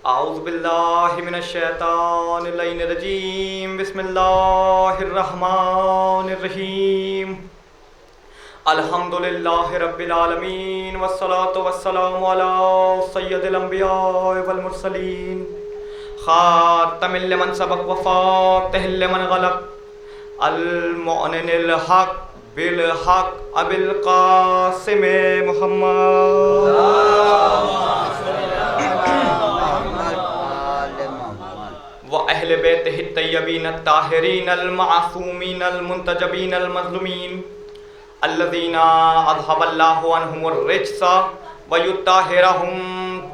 आऊज़ु बिल्लाहि मिनश शैतानिर रजीम बिस्मिल्लाहिर रहमानिर रहीम अल्हम्दुलिल्लाहि रब्बिल आलमीन वस्सलातु वस्सलामु अला सय्यदिल अंबिया वल मुरसलीन खातमिल लिमन सबक व फातिहिल लिमन गलक अल मुअनिनिल हक बिल हक अबिल कासिम मुहम्मद व अहले बैतिहि तय्यबीन ताहिरीन अल मासूमीन अल मुंतजबीन अल मज़लूमीन अल्लज़ीना अज़हबल्लाहु अन्हुमुर रिज्सा व युत्ताहिरहुम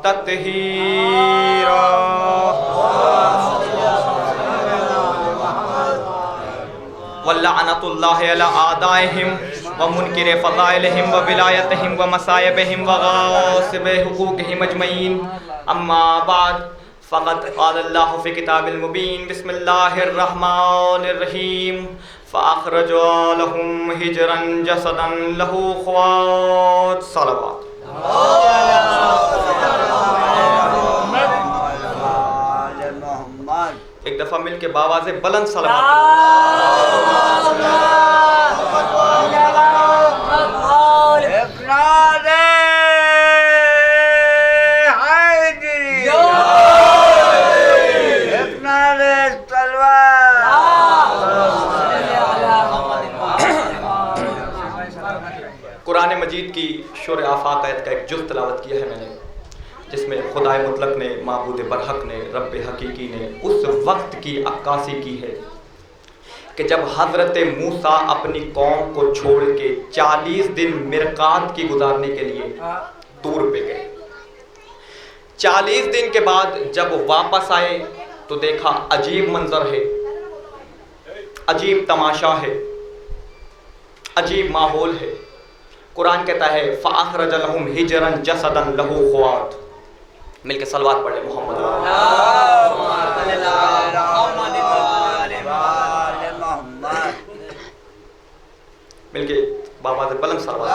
तत्हीरा। वल्लअनतुल्लाहि अला आदाइहिम व मुनकिरि फ़ज़ाइलिहिम व विलायतिहिम व मसाइबिहिम व गासिबि हुकूकिहिम अजमईन। अम्मा बाद फ़क़द क़ालल्लाहु फ़ी किताबिल मुबीन बिस्मिल्लाहिर रहमानिर रहीम फ़अख़रजा लहुम हिजरन जसदन लहू ख़ुवात। सलावत। एक दफ़ा मिल के बावाज़े बुलंद कुरान मजीद की शोर आफाक आयत का एक जुज़ तलावत किया है मैंने, जिसमें खुदाए मुतलक ने, माबूद बरहक ने, रब हकीकी ने उस वक्त की अक्कासी की है कि जब हज़रत मूसा अपनी कौम को छोड़ के 40 दिन मिरकात की गुजारने के लिए दूर पे गए। 40 दिन के बाद जब वापस आए तो देखा अजीब मंजर है, अजीब तमाशा है, अजीब माहौल है। कुरान कहता है फ़अख़रज लहुम हिजरन जसदन लहू ख़ुवात। मिलके सलवात पढ़े मोहम्मद। मिलके बाबा से बुलंद सलवात।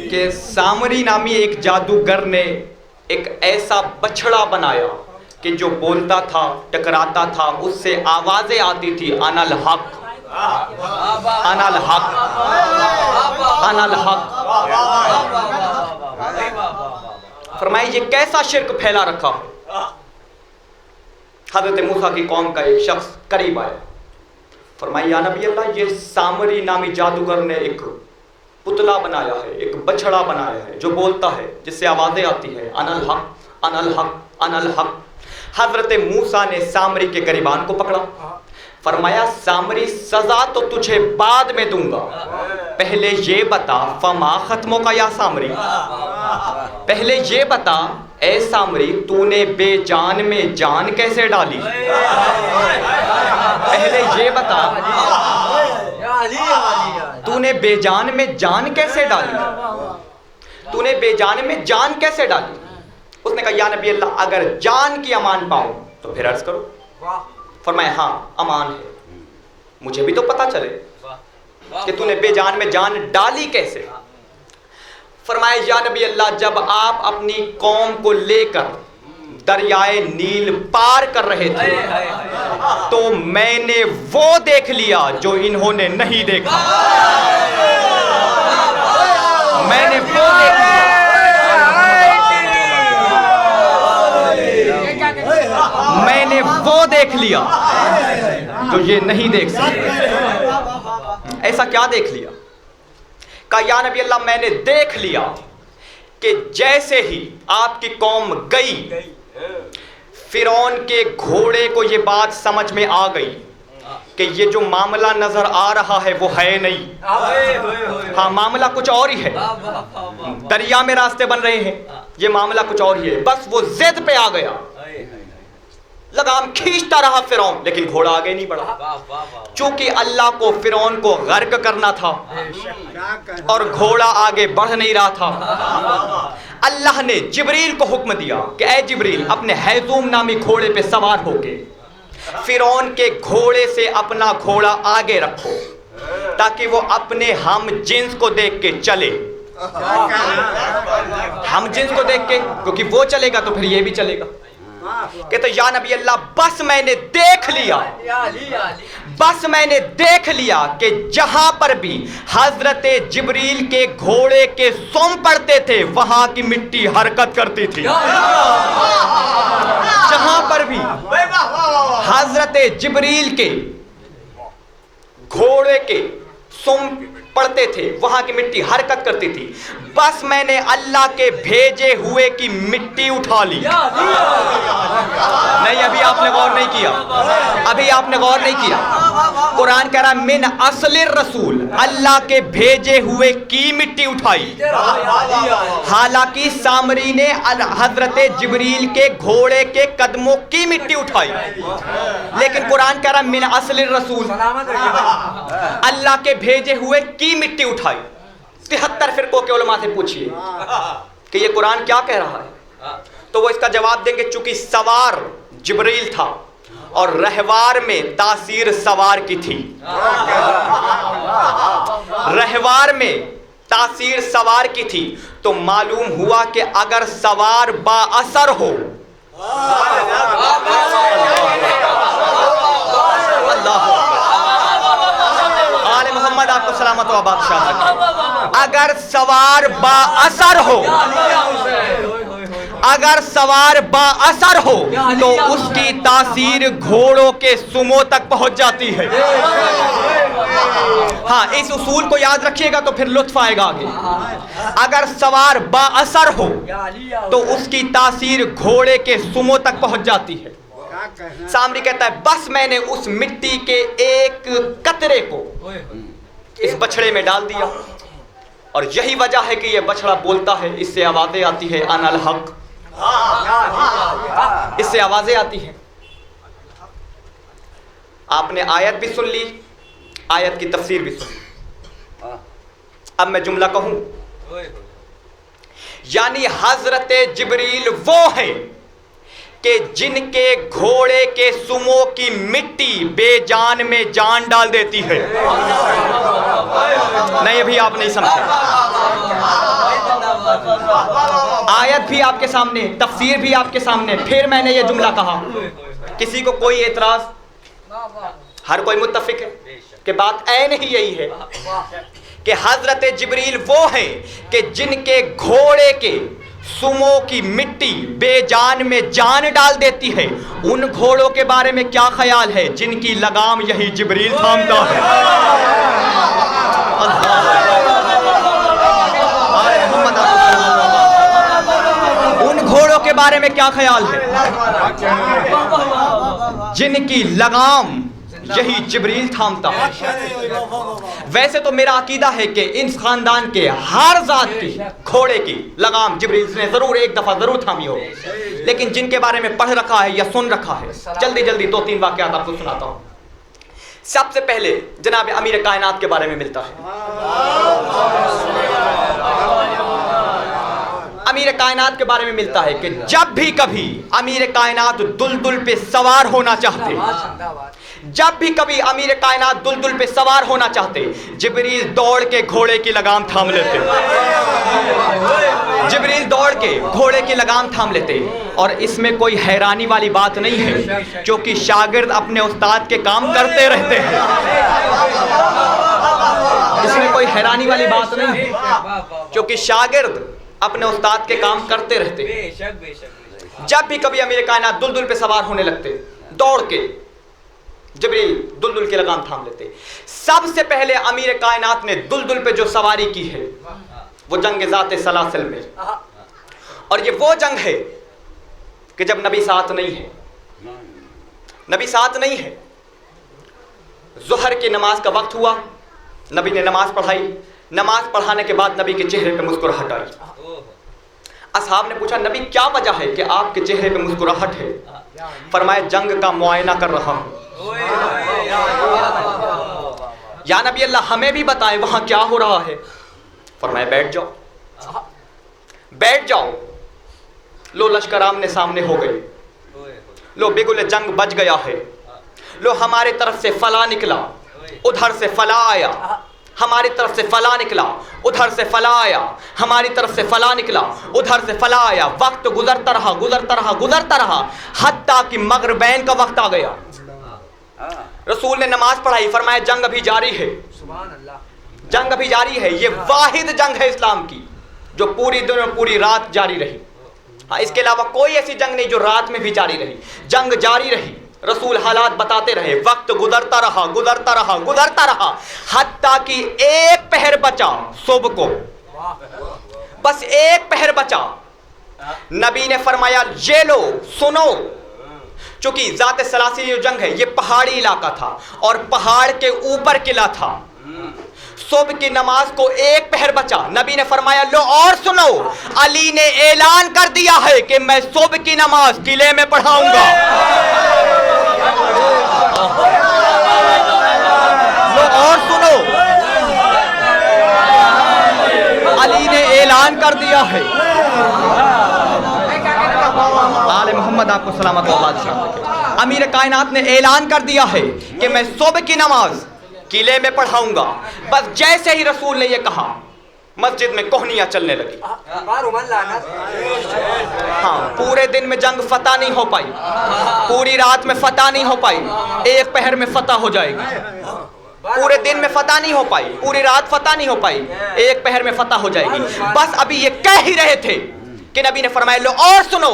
के सामरी नामी एक जादूगर ने एक ऐसा बछड़ा बनाया कि जो बोलता था, टकराता था, उससे आवाजें आती थी अनल हक अनल हक अनल हक। फरमाइए ये कैसा शिर्क फैला रखा। हज़रत मूसा की कौम का एक शख्स करीब आया, फरमाइए या नबी अल्लाह, ये सामरी नामी जादूगर ने एक पुतला बनाया है, एक बछड़ा बनाया है जो बोलता है, जिससे आवाजें आती है अनल हक अनल हक अनल हक। हजरत मूसा ने सामरी के गरीबान को पकड़ा, फरमाया सामरी सजा तो तुझे बाद में दूंगा, पहले ये बता फमा खत्मों का या सामरी, पहले ये बता ए सामरी तूने बेजान में जान कैसे डाली, पहले ये बता तूने बेजान में जान कैसे डाली, तूने बेजान में जान कैसे डाली। उसने कहा या नबी अल्लाह, अगर जान की अमान पाऊं तो फिर अर्ज करो। फरमाया हाँ अमान है, मुझे भी तो पता चले कि तूने बेजान में जान डाली कैसे। फरमाया या नबी अल्लाह, जब आप अपनी कौम को लेकर दरियाए नील पार कर रहे थे तो मैंने वो देख लिया जो इन्होंने नहीं देखा, मैंने वो देख लिया, मैंने वो देख लिया जो ये नहीं देख सकते। ऐसा क्या देख लिया? कहा या नबी अल्लाह, मैंने देख लिया कि जैसे ही आपकी कौम गई, फिरौन के घोड़े को ये बात समझ में आ गई कि ये जो मामला नजर आ रहा है वो है नहीं, हाँ मामला कुछ और ही है, दरिया में रास्ते बन रहे हैं, ये मामला कुछ और ही है। बस वो जिद पे आ गया लगाम खींचता रहा फिरौन, लेकिन घोड़ा आगे नहीं बढ़ा। चूंकि अल्लाह को फिरौन को गर्क करना था और घोड़ा आगे बढ़ नहीं रहा था, अल्लाह ने जिब्रील को हुक्म दिया कि ऐ जिब्रील, अपने हैजूम नामी घोड़े पे सवार होके फिरौन के घोड़े से अपना घोड़ा आगे रखो, ताकि वो अपने हम जिन्स को देख के चले। हम जिन्स को देख के, क्योंकि वो चलेगा तो फिर ये भी चलेगा। कहते या नबी अल्लाह, बस मैंने देख लिया, बस मैंने देख लिया कि जहां पर भी हजरत जिब्रील के घोड़े के सोम पड़ते थे वहां की मिट्टी हरकत करती थी। जहां पर भी हजरत जिब्रील के घोड़े के सोम पड़ते थे वहां की मिट्टी हरकत करती थी। बस मैंने अल्लाह के भेजे हुए की मिट्टी उठा ली। नहीं, अभी आपने गौर नहीं किया, अभी आपने गौर नहीं किया। कुरान कह रहा मिन असलिर रसूल, अल्लाह के भेजे हुए की मिट्टी उठाई। हालांकि सामरी ने हजरत जिब्रील के घोड़े के कदमों की मिट्टी उठाई, लेकिन कुरान कह रहा मिन असलिर रसूल, अल्लाह के भेजे हुए की मिट्टी उठाई। 73 फिरकों के उलमा से पूछिए कि ये कुरान क्या कह रहा है, तो वो इसका जवाब देंगे चूंकि सवार जिब्रील था और रहवार में तासीर सवार की थी। रहवार में तासीर सवार की थी, तो मालूम हुआ कि अगर सवार बाअसर हो, आले मोहम्मद आपको सलामत व बादशाह रखे। अगर सवार बाअसर हो, अगर सवार बाअसर हो तो उसकी तासीर घोड़ों के सुमो तक पहुंच जाती है। हाँ, इस उसूल को याद रखिएगा तो फिर लुत्फ आएगा आगे। अगर सवार बाअसर हो तो उसकी तासीर घोड़े के सुमो तक पहुंच जाती है। सामरी कहता है बस मैंने उस मिट्टी के एक कतरे को इस बछड़े में डाल दिया, और यही वजह है कि यह बछड़ा बोलता है, इससे आवाजें आती है अनल हक, इससे आवाजें आती हैं। आपने आयत भी सुन ली, आयत की तफसीर भी सुन ली। अब मैं जुमला कहूं, यानी हजरत जिब्रील वो है कि जिनके घोड़े के सुमो की मिट्टी बेजान में जान डाल देती है। नहीं, अभी आप नहीं समझे। आयत भी आपके सामने, तफसीर भी आपके सामने, फिर मैंने ये जुमला कहा। किसी को कोई एतराज? हर कोई मुत्तफिक है कि बात ऐन ही यही है कि हजरत जिब्रील वो है कि जिनके घोड़े के सुमो की मिट्टी बेजान में जान डाल देती है। उन घोड़ों के बारे में क्या ख्याल है जिनकी लगाम यही जिब्रील थामता है। उन घोड़ों के बारे में क्या ख्याल है जिनकी लगाम यही जिब्रील थामता है। वैसे तो मेरा अकीदा है कि इन खानदान के हर जात की घोड़े की लगाम जिब्रील ने जरूर एक दफा जरूर थामी हो, लेकिन जिनके बारे में पढ़ रखा है या सुन रखा है, जल्दी जल्दी 2-3 वाकयात आपको सुनाता हूं। सबसे पहले जनाब अमीर कायनात के बारे में मिलता है। अमीर कायनात के बारे में मिलता है कि जब भी कभी अमीर कायनात दुलदुल पे सवार होना चाहते, जब भी कभी अमीर कायनात दुलदुल पे सवार होना चाहते, जिब्रील दौड़ के घोड़े की लगाम थाम लेते। जिब्रील दौड़ के घोड़े की लगाम थाम लेते। और इसमें कोई हैरानी वाली बात नहीं है, क्योंकि शागिर्द अपने उस्ताद के काम करते रहते हैं। इसमें कोई हैरानी वाली बात नहीं है, क्योंकि शागिर्द अपने उस्ताद के काम करते रहते। जब भी कभी अमीर कायनात दुलदुल पे सवार होने लगते, दौड़ के जिब्रील दुलदुल की लगाम थाम लेते। सबसे पहले अमीर कायनात ने दुलदुल पे जो सवारी की है वो जंग ज़ात सलासिल में, और ये वो जंग है कि जब नबी साथ नहीं है, नबी साथ नहीं है। ज़ुहर की नमाज का वक्त हुआ, नबी ने नमाज पढ़ाई। नमाज पढ़ाने के बाद नबी के चेहरे पे मुस्कुराहट आई। असहाब ने पूछा, नबी क्या वजह है कि आपके चेहरे पे मुस्कुराहट है? फरमाया जंग का मुआयना कर रहा हूं। या नबी अल्लाह हमें भी बताएं वहां क्या हो रहा है। फरमाया बैठ जाओ, बैठ जाओ। लो लश्कर आमने सामने हो गए, लो बिगुल जंग बच गया है। लो हमारे तरफ से फला निकला, उधर से फला आया, हमारी तरफ से फला निकला, उधर से फला आया, हमारी तरफ से फला निकला, उधर से फला आया। वक्त गुजरता रहा, गुजरता रहा, गुजरता रहा, हत्ता कि मगरिबैन का वक्त आ गया। रसूल ने नमाज पढ़ाई, फरमाया जंग अभी जारी है, जंग अभी जारी है। ये वाहिद जंग है इस्लाम की जो पूरी दिन और पूरी रात जारी रही। हाँ, इसके अलावा कोई ऐसी जंग नहीं जो रात में भी जारी रही। जंग जारी रही, रसूल हालात बताते रहे, वक्त गुजरता रहा, गुजरता रहा, गुजरता रहा, हत्ता कि एक पहर बचा सुबह को, बस एक पहर बचा। नबी ने फरमाया ये लो सुनो, चूंकि जाते सलासी जो जंग है ये पहाड़ी इलाका था और पहाड़ के ऊपर किला था। सुबह की नमाज को एक पहर बचा। नबी ने फरमाया लो और सुनो, अली ने ऐलान कर दिया है कि मैं सुबह की नमाज किले में पढ़ाऊंगा। लो और सुनो, अली ने ऐलान कर दिया है। आले मोहम्मद आपको सलामत और बादशाह रखे। अमीर कायनात ने ऐलान कर दिया है कि मैं सुबह की नमाज किले में पढ़ाऊंगा। बस जैसे ही रसूल ने यह कहा, मस्जिद में कोहनियां चलने लगी। हाँ, पूरे दिन में जंग फतह नहीं हो पाई, पूरी रात में फतह नहीं हो पाई, एक पहर में फतह हो जाएगी। पूरे दिन में फतह नहीं हो पाई, पूरी रात फतह नहीं हो पाई, एक पहर में फतह हो जाएगी। बस अभी ये कह ही रहे थे कि नबी ने फरमाया लो और सुनो,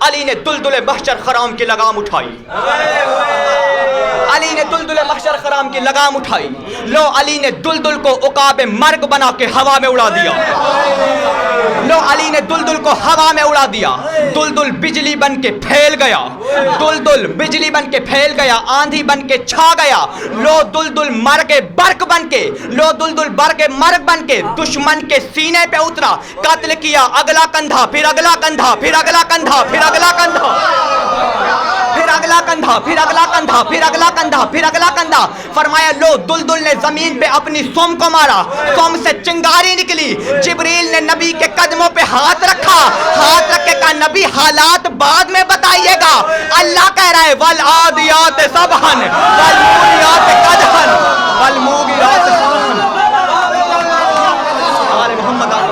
अली ने दुलदुल महशर खराम की लगाम उठाई। अली ने दुलदुल महशर खराम की लगाम उठाई। लो अली ने दुलदुल को उकाबे मर्ग बना के हवा में उड़ा दिया। लो अली ने दुलदुल को हवा में उड़ा दिया। दुलदुल बिजली बन के फैल गया, दुलदुल बिजली बन के फैल गया, आंधी बन के छा गया। लो दुलदुल मर के बर्क बन के, लो दुलदुल बर के मर्ग बन के दुश्मन के सीने पे उतरा, कत्ल किया। अगला कंधा, फिर अगला कंधा, फिर अगला कंधा, फिर अगला कंधा, फिर अगला कंधा, फिर अगला कंधा, फिर अगला कंधा, फिर अगला कंधा। फरमाया लो दुलदुल ने जमीन पे अपनी सोम को मारा, सोम से चिंगारी निकली। जिब्रील ने नबी के कदमों पे हाथ रखा, हाथ रख के कहा नबी हालात बाद में बताइएगा। अल्लाह कह रहा है वल आदियात सबहन वल मूरियात कदहन वल मूगिरात सबहन। आले मोहम्मद आप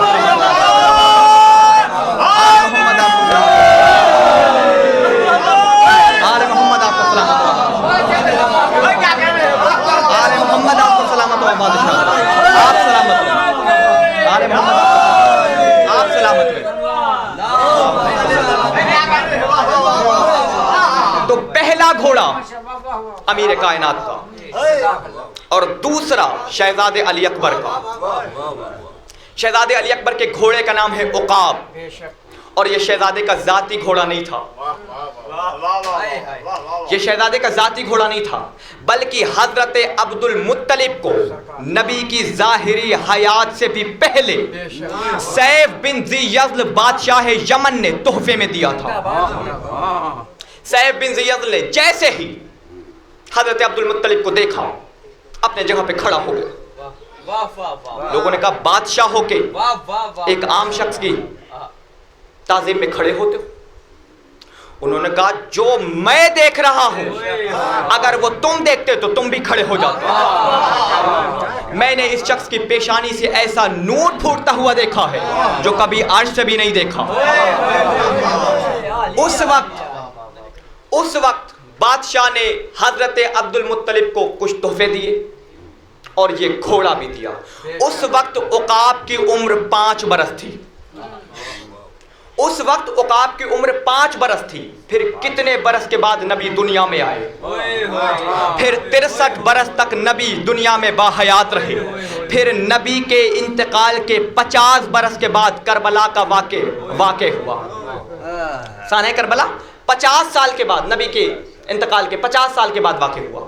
सलामत रहे। आले मोहम्मद आप सलामत रहे। तो पहला घोड़ा अमीर कायनात का और दूसरा शहजादे अली अकबर का। शहजादे अली अकबर के घोड़े का नाम है उकाब, और ये शहजादे का जाती घोड़ा नहीं था। ये शहजादे का जाती घोड़ा नहीं था, बल्कि हजरत अब्दुल मुत्तलिब को नबी की जाहिरी हयात से भी पहले सैफ बिन ज़ियज़्ल बादशाह यमन ने तोहफे में दिया था। सैफ बिन ज़ियज़्ल ने जैसे ही हजरत अब्दुल मुत्तलिब को देखा, अपने जगह पे खड़ा हो गया। लोगों ने कहा बादशाह होके एक आम शख्स की ताज़ीम में खड़े होते हो? उन्होंने कहा जो मैं देख रहा हूं अगर वो तुम देखते तो तुम भी खड़े हो जाते। मैंने इस शख्स की पेशानी से ऐसा नूर फूटता हुआ देखा है जो कभी अर्श से भी नहीं देखा। उस वक्त बादशाह ने हजरत अब्दुल मुत्तलिब को कुछ तोहफे दिए और ये घोड़ा भी दिया। उस वक्त उकाब की उम्र 5 बरस थी। उस वक्त उकाब की उम्र 5 बरस थी। फिर कितने बरस के बाद नबी दुनिया में आए? फिर 63 बरस तक नबी दुनिया में बाहयात रहे। फिर नबी के इंतकाल के 50 बरस के बाद करबला का वाक़े हुआ। साने करबला 50 साल के बाद, नबी के इंतकाल के 50 साल के बाद वाक़े हुआ।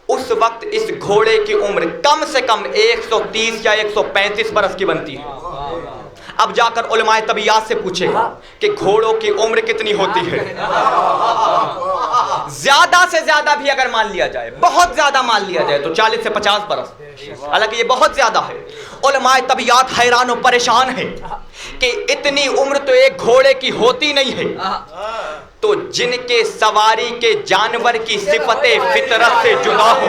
उस वक्त इस घोड़े की उम्र कम से कम 130 या 135 बरस की बनती है। अब जाकर उलमाए तबीयत से पूछेगा कि घोड़ों की उम्र कितनी होती है। ज्यादा से ज्यादा भी अगर मान लिया जाए, बहुत ज्यादा मान लिया जाए तो 40 से 50 बरस, हालांकि ये बहुत ज्यादा है। उलमाए तबीयत हैरान और परेशान है कि इतनी उम्र तो एक घोड़े की होती नहीं है, तो जिनके सवारी के जानवर की सिफतें फितरत से जुदा हो।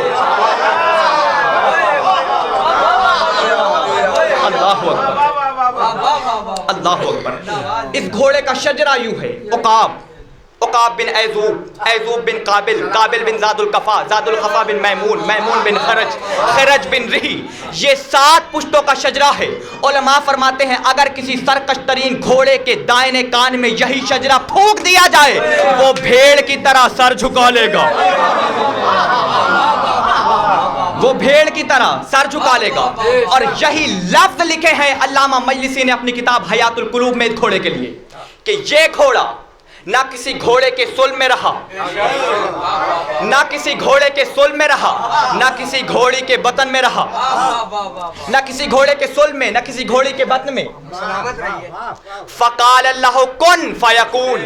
अल्लाह अकबर, अल्लाह अकबर। इस घोड़े का शजरा यूं है, उकाब बिन ऐजूब बिन काबिल बिन जादुल कफा बिन मैमून बिन खरज बिन रिही। ये 7 पुश्तों का शजरा है। उलमा फरमाते हैं अगर किसी सरकश तरीन घोड़े के दाहिने कान में यही शजरा फूंक दिया जाए, वो भेड़ की तरह सर झुका लेगा, वो भेड़ की तरह सर झुका लेगा। और यही लफ्ज लिखे हैं अल्लामा मजलिसी ने अपनी किताब हयातुल कुलूब में घोड़े के लिए, कि ये घोड़ा ना किसी घोड़े के सुल में रहा, ना किसी घोड़े के सुल में रहा, ना किसी घोड़ी के बतन में रहा, ना किसी घोड़े के सुल में, ना किसी घोड़ी के बतन में। फ़क़ाल अल्लाहु कुन फ़यकून।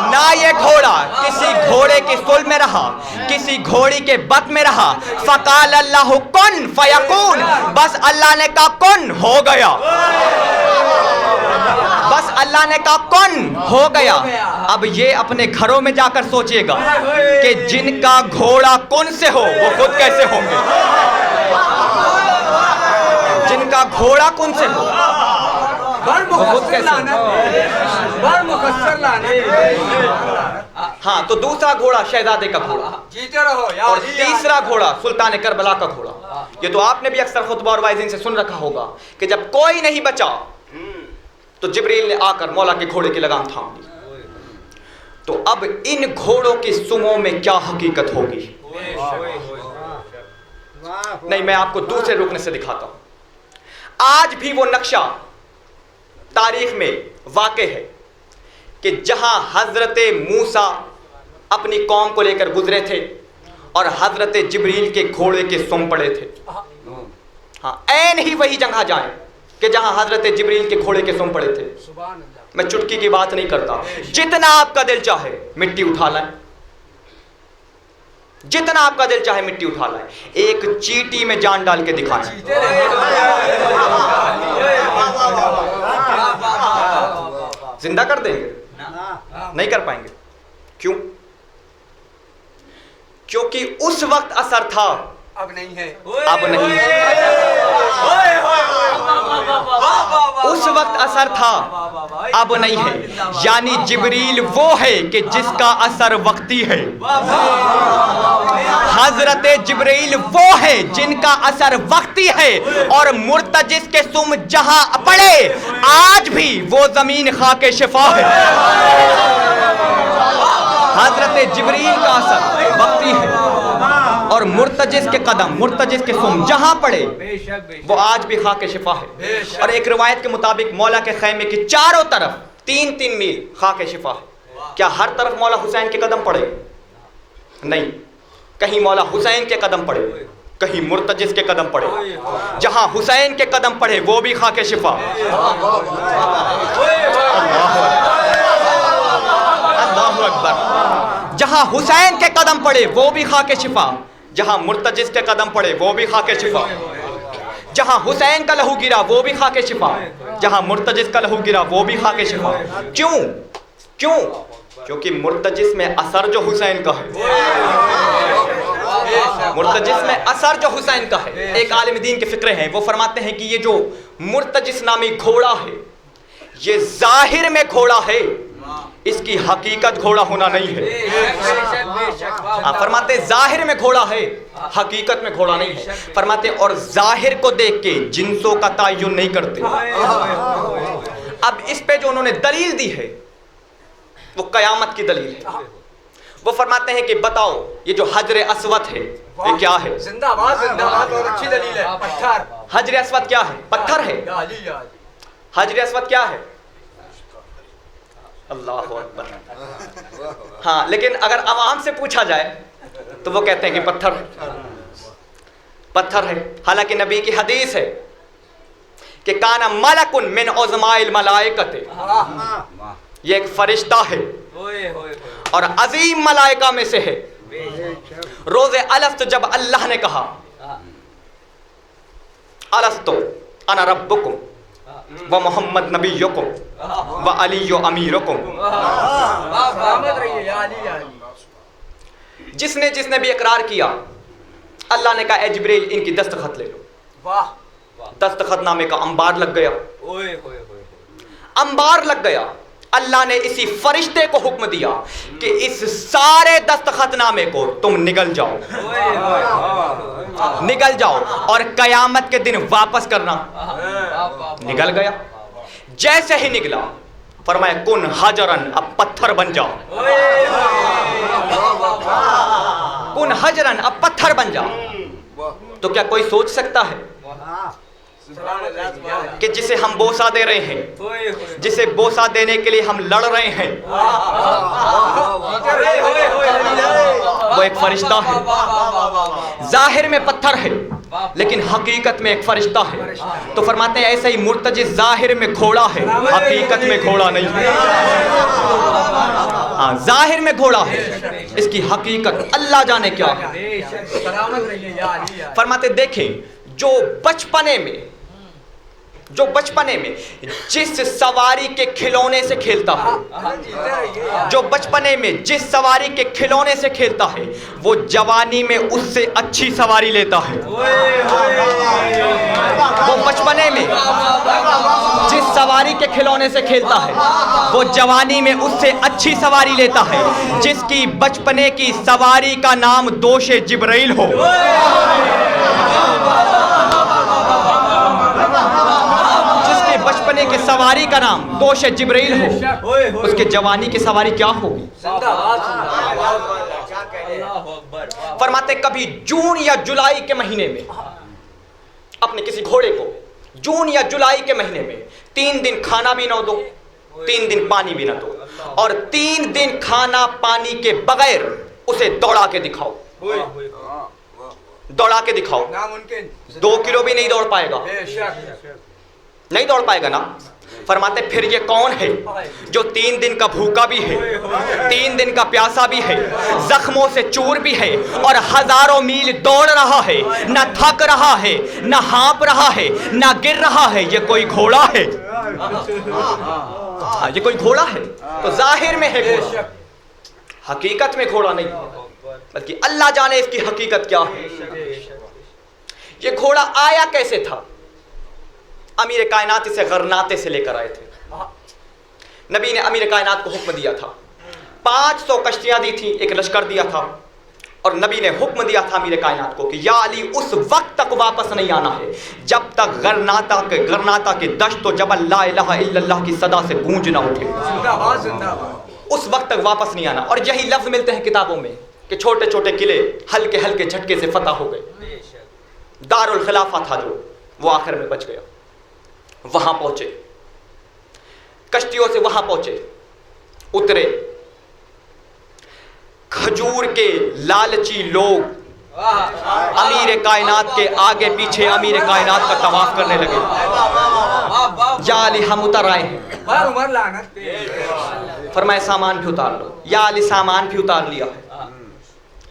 ना ये घोड़ा किसी घोड़े के सुल में रहा, किसी घोड़ी के बत में रहा। फ़क़ाल अल्लाहु कुन फ़यकून, बस अल्लाह ने कहा कुन, हो गया। बस अल्लाह ने कहा कुन, हो गया। अब ये अपने घरों में जाकर सोचिएगा कि जिनका घोड़ा कुन से हो वो खुद कैसे होंगे। जिनका घोड़ा कुन से हो हाँ, तो दूसरा घोड़ा शहजादे का घोड़ा, जीते रहो, और तीसरा घोड़ा सुल्तान करबला का घोड़ा। ये तो आपने भी अक्सर खुतबा और वाइज़िन से सुन रखा होगा कि जब कोई नहीं बचा तो जिब्रील ने आकर मौला के घोड़े की लगाम थाम ली। तो अब इन घोड़ों की सुमों में क्या हकीकत होगी? नहीं, मैं आपको दूसरे रुकने से दिखाता हूं। आज भी वो नक्शा तारीख में वाक़े है कि जहां हजरत मूसा अपनी कौम को लेकर गुजरे थे और हजरत जिब्रील के घोड़े के सुम पड़े थे। हाँ, ऐन ही वही जगह जाएं कि जहां हजरत जिब्रील के घोड़े के सुम पड़े थे। मैं चुटकी की बात नहीं करता, जितना आपका दिल चाहे मिट्टी उठा लाएं, जितना आपका दिल चाहे मिट्टी उठा लाएं, एक चींटी में जान डाल के दिखाएं। जिंदा कर देंगे? नहीं कर पाएंगे। क्यों? क्योंकि उस वक्त असर था, अब नहीं है। अब नहीं है। उस वक्त असर था, अब नहीं है। यानी जिब्रील वो है कि जिसका असर वक्ती है। हजरत जिब्रील वो है जिनका असर वक्ती है। और मुर्तजिस के सुम जहां पड़े, आज भी वो जमीन खाके शिफा है। हजरत जिब्रील का असर वक्ती है और मुर्तजिस के कदम, मुर्तजिस के सुम जहां पड़े वो आज भी खाके शिफा है। और एक रिवायत के मुताबिक मौला के खैमे की चारों तरफ 3-3 मील खाके शिफा है। क्या हर तरफ मौला हुसैन के कदम पड़े? नहीं, कहीं मौला हुसैन के कदम पड़े, कहीं मुर्तजिस के कदम पड़े। जहां हुसैन के कदम पड़े वो भी खाके शिफा। अल्लाहु अकबर। जहां हुसैन के कदम पड़े वो भी खाके शिफा, जहां मुर्तजिस के कदम पड़े वो भी खाके शिफा। जहां हुसैन का लहू गिरा वो भी खाके शिफा, जहां मुर्तजिस का लहू गिरा वो भी खाके शिफा। क्यों? क्यों? क्योंकि मुर्तजिस में असर जो हुसैन का है, मुर्तजिस में असर जो हुसैन का है। एक आलिम दीन के फिक्रे हैं, वो फरमाते हैं कि ये जो मुर्तजिस नामी घोड़ा है, ये जाहिर में घोड़ा है, इसकी हकीकत घोड़ा होना नहीं है। फरमाते जाहिर में घोड़ा है, हकीकत में घोड़ा नहीं है। फरमाते और जाहिर को देख के जिन्सों का तायुन नहीं करते। अब इस पे जो उन्होंने दलील दी है वो कयामत की दलील है। वो फरमाते हैं कि बताओ ये जो हजर अस्वद है ये क्या है? जिंदाबाद जिंदाबाद, बहुत अच्छी दलील है। पत्थर। हजर अस्वद क्या है? पत्थर है। हजर अस्वद क्या है? अल्लाह अकबर। हाँ, लेकिन अगर आवाम से पूछा जाए तो वो कहते हैं कि पत्थर। पत्थर है। हालांकि नबी की हदीस है कि काना मलकुन मिन उज़माइल मलाइकते, ये एक फरिश्ता है और अजीम मलाइका में से है। रोज़े अलस्त जब अल्लाह ने कहा अलस्तो अना रब्बुकुम व मोहम्मद नबीयुकुम व अलीयु अमीरुकुम, जिसने जिसने भी इकरार किया, अल्लाह ने कहा ए जिब्रील इनकी दस्तखत ले लो। दस्तखतनामे का अंबार लग गया, अंबार लग गया। अल्लाह ने इसी फरिश्ते को हुक्म दिया कि इस सारे दस्तखतनामे को तुम निगल जाओ, निगल जाओ और कयामत के दिन वापस करना। निकल गया। जैसे ही निकला फरमाया कुन हजरन, अब पत्थर बन जाओ। कुन हजरन, अब पत्थर बन जाओ। तो क्या कोई सोच सकता है कि जिसे हम बोसा दे रहे हैं, जिसे बोसा देने के लिए हम लड़ रहे हैं, वो एक फरिश्ता है। जाहिर में पत्थर है लेकिन हकीकत में एक फरिश्ता है। तो फरमाते हैं ऐसे ही मुर्तजी जाहिर में घोड़ा है, हकीकत में घोड़ा नहीं है। हाँ, जाहिर में घोड़ा है, इसकी हकीकत अल्लाह जाने क्या है। फरमाते देखें जो बचपने में जिस सवारी के खिलौने से खेलता है, जो बचपने में जिस सवारी के खिलौने से खेलता है, वो जवानी में उससे अच्छी सवारी लेता है। वो बचपने में जिस सवारी के खिलौने से खेलता है, वो जवानी में उससे अच्छी सवारी लेता है। जिसकी बचपने की सवारी का नाम दोषे जिब्राइल हो, बचपने की सवारी का नाम दोष जिब्राइल हो, उसके जवानी की सवारी क्या होगी। फरमाते कभी जून या जुलाई के महीने में अपने किसी घोड़े को जून या जुलाई के महीने में 3 दिन खाना भी ना दो, 3 दिन पानी भी ना दो, और 3 दिन खाना पानी के बगैर उसे दौड़ा के दिखाओ, दौड़ा के दिखाओ। 2 किलो भी नहीं दौड़ पाएगा, नहीं दौड़ पाएगा ना। फरमाते फिर ये कौन है जो 3 दिन का भूखा भी है, 3 दिन का प्यासा भी है, जख्मों से चूर भी है और हजारों मील दौड़ रहा है, ना थक रहा है, ना हाँप रहा है, ना गिर रहा है। ये कोई घोड़ा है? ये कोई घोड़ा है? तो जाहिर में है घोड़ा, हकीकत में घोड़ा नहीं, बल्कि अल्लाह जाने इसकी हकीकत क्या है। ये घोड़ा आया कैसे था? अमीर कायनात इसे गरनाते से लेकर आए थे। नबी ने अमीर कायनात को हुक्म दिया था, 500 कश्तियां दी थी, एक लश्कर दिया था, और नबी ने हुक्म दिया था अमीर कायनात को कि या अली उस वक्त तक वापस नहीं आना है जब तक गरनाता के दश्त और जबल ला इलाहा इल्लल्लाह की सदा से गूंज ना उठे। उस वक्त तक वापस नहीं आना। और यही लफ्ज मिलते हैं किताबों में कि छोटे छोटे किले हल्के हल्के झटके से फतह हो गए। दारुल खिलाफा था जो, वो आखिर में बच गया। वहां पहुंचे, कश्तियों से वहां पहुंचे, उतरे। खजूर के लालची लोग अमीर कायनात के आगे पीछे अमीर कायनात का तवाफ करने लगे। या अली हम उतर आए हैं। फरमाया सामान भी उतार लो। या अली सामान भी उतार लिया है।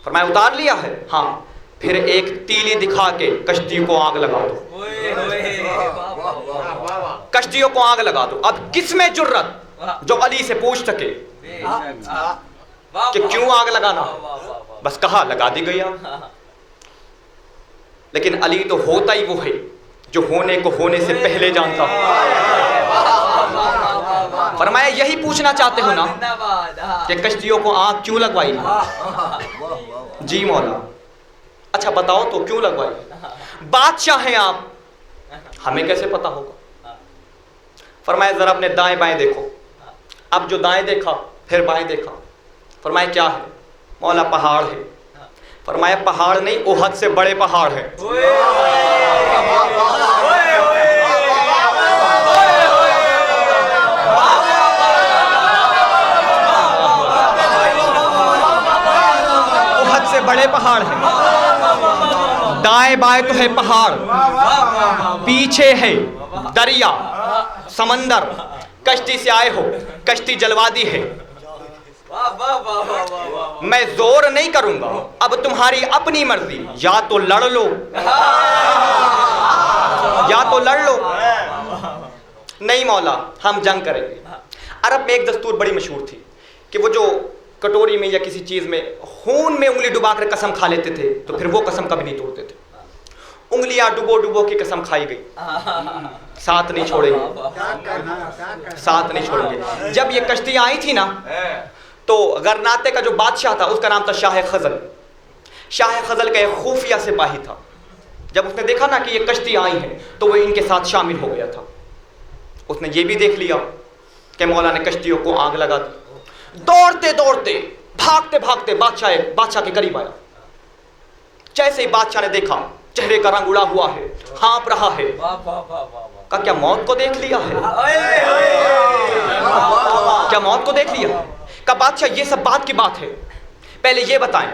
फरमाया उतार लिया है? हाँ। फिर एक तीली दिखा के कश्ती को आग लगा दो, कश्तियों को आग लगा दो। अब किसमें जुर्रत जो अली से पूछ सके कि क्यों आग लगाना? बस कहा लगा दी गई आग। लेकिन अली तो होता ही वो है जो होने को होने से पहले जानता। फरमाया यही पूछना चाहते हो ना कि कश्तियों को आग क्यों लगवाई? जी मौला। अच्छा बताओ तो क्यों लगवाई? बादशाह हैं आप, हमें कैसे पता होगा? फरमाया जरा अपने दाएं बाएं देखो। अब जो दाएं देखा फिर बाएं देखा। फरमाया क्या है? मौला पहाड़ है। फरमाया पहाड़ नहीं, ओहद से बड़े पहाड़ हैं। ओहद से बड़े पहाड़ हैं। दाएं बाएं तो है पहाड़, पीछे है दरिया समंदर, कश्ती से आए हो, कश्ती जलवा दी है। मैं जोर नहीं करूंगा, अब तुम्हारी अपनी मर्जी, या तो लड़ लो या तो लड़ लो। नहीं मौला, हम जंग करेंगे। अरब में एक दस्तूर बड़ी मशहूर थी कि वो जो कटोरी में या किसी चीज में खून में उंगली डुबाकर कसम खा लेते थे तो फिर वो कसम कभी नहीं तोड़ते थे। उंगलियां डुबो डुबो की कसम खाई गई, साथ नहीं छोड़ेंगे, साथ नहीं छोड़ेंगे। जब ये कश्तियां आई थी ना तो गरनाते का जो बादशाह था उसका नाम था शाह खजल। शाह खजल का एक खुफिया सिपाही था। जब उसने देखा ना कि ये कश्ती आई है तो वो इनके साथ शामिल हो गया था। उसने ये भी देख लिया कि मौला ने कश्तियों को आग लगा दी। दौड़ते दौड़ते भागते भागते बादशाह के करीब आया। जैसे ही बादशाह ने देखा चेहरे का रंग उड़ा हुआ है, हाँप रहा है, का क्या मौत को देख लिया है? क्या मौत को देख लिया? का बादशाह ये सब बात की बात है, पहले ये बताएं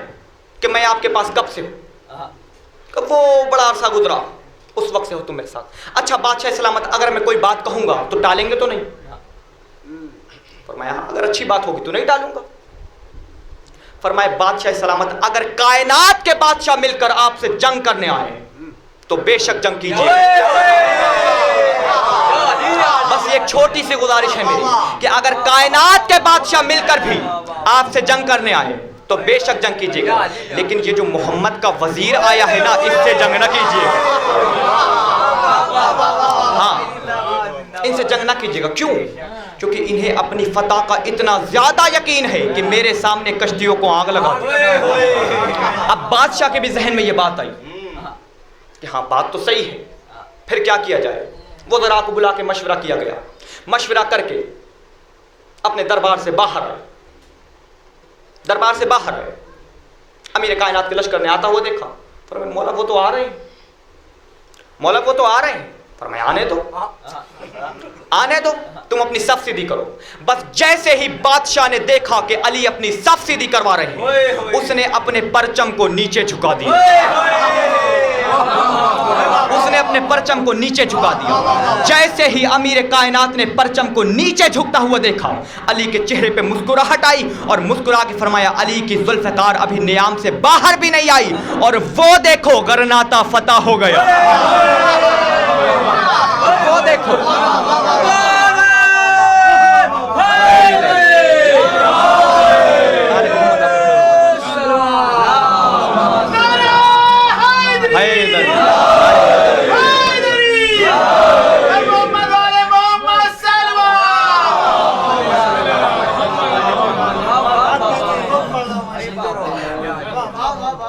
कि मैं आपके पास कब से हूं? वो बड़ा अरसा गुजरा, उस वक्त से हो तुम मेरे साथ। अच्छा बादशाह सलामत, अगर मैं कोई बात कहूंगा तो टालेंगे तो नहीं? फरमाया अगर अच्छी बात होगी तो नहीं टालूंगा। फरमाया बादशाह सलामत, अगर कायनात के बादशाह मिलकर आपसे जंग करने आए तो बेशक जंग कीजिए। बस एक छोटी सी गुजारिश है मेरी कि अगर कायनात के बादशाह मिलकर भी आपसे जंग करने आए तो बेशक जंग कीजिएगा, लेकिन ये जो मोहम्मद का वजीर आया है ना, इससे जंग ना कीजिएगा। हाँ, इनसे जंग ना कीजिएगा। क्यों? क्योंकि इन्हें अपनी फतह का इतना ज्यादा यकीन है कि मेरे सामने कश्तियों को आग लगा। अब बादशाह के भी जहन में ये बात आई कि हाँ बात तो सही है, फिर क्या किया जाए? वो ज़रा को बुला के मशवरा किया गया। मशवरा करके अपने दरबार से बाहर आए। दरबार से बाहर आए, अमीर कायनात के लश्कर ने आता हुआ देखा। फरमाया मौला वो तो आ रहे हैं, मौला वो तो आ रहे हैं। फरमाया आने दो, आने दो, तुम अपनी सफ सीधी करो। बस जैसे ही बादशाह ने देखा कि अली अपनी सफ सीधी करवा रहे हैं, उसने अपने परचम को नीचे झुका दिया। उसने अपने परचम को नीचे झुका दिया। जैसे ही अमीर कायनात ने परचम को नीचे झुकता हुआ देखा, अली के चेहरे पे मुस्कुराहट आई और मुस्कुरा के फरमाया अली की जुल्फ़कार अभी नियाम से बाहर भी नहीं आई और वो देखो गरनाता फतह हो गया। वो देखो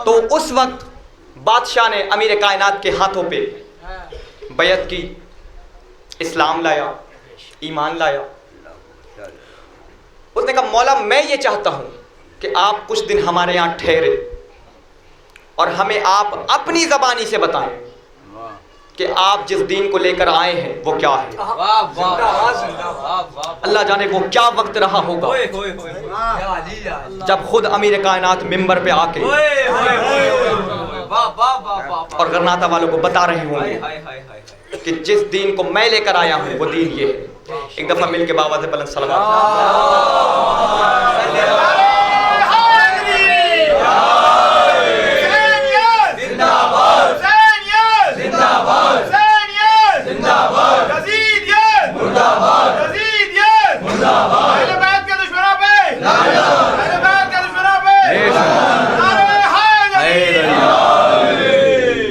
तो उस वक्त बादशाह ने अमीर कायनात के हाथों पे बैयत की, इस्लाम लाया, ईमान लाया। उसने कहा मौला मैं ये चाहता हूं कि आप कुछ दिन हमारे यहाँ ठहरे और हमें आप अपनी ज़बानी से बताएं कि आप जिस दीन को लेकर आए हैं वो क्या है। अल्लाह जाने वो क्या वक्त रहा होगा जब खुद अमीर कायनात मिंबर पे आके और गरनाता वालों को बता रहे होंगे कि जिस दीन को मैं लेकर आया हूं वो दीन ये है। एक दफा मिलके बाबा से बुलंद सलावत।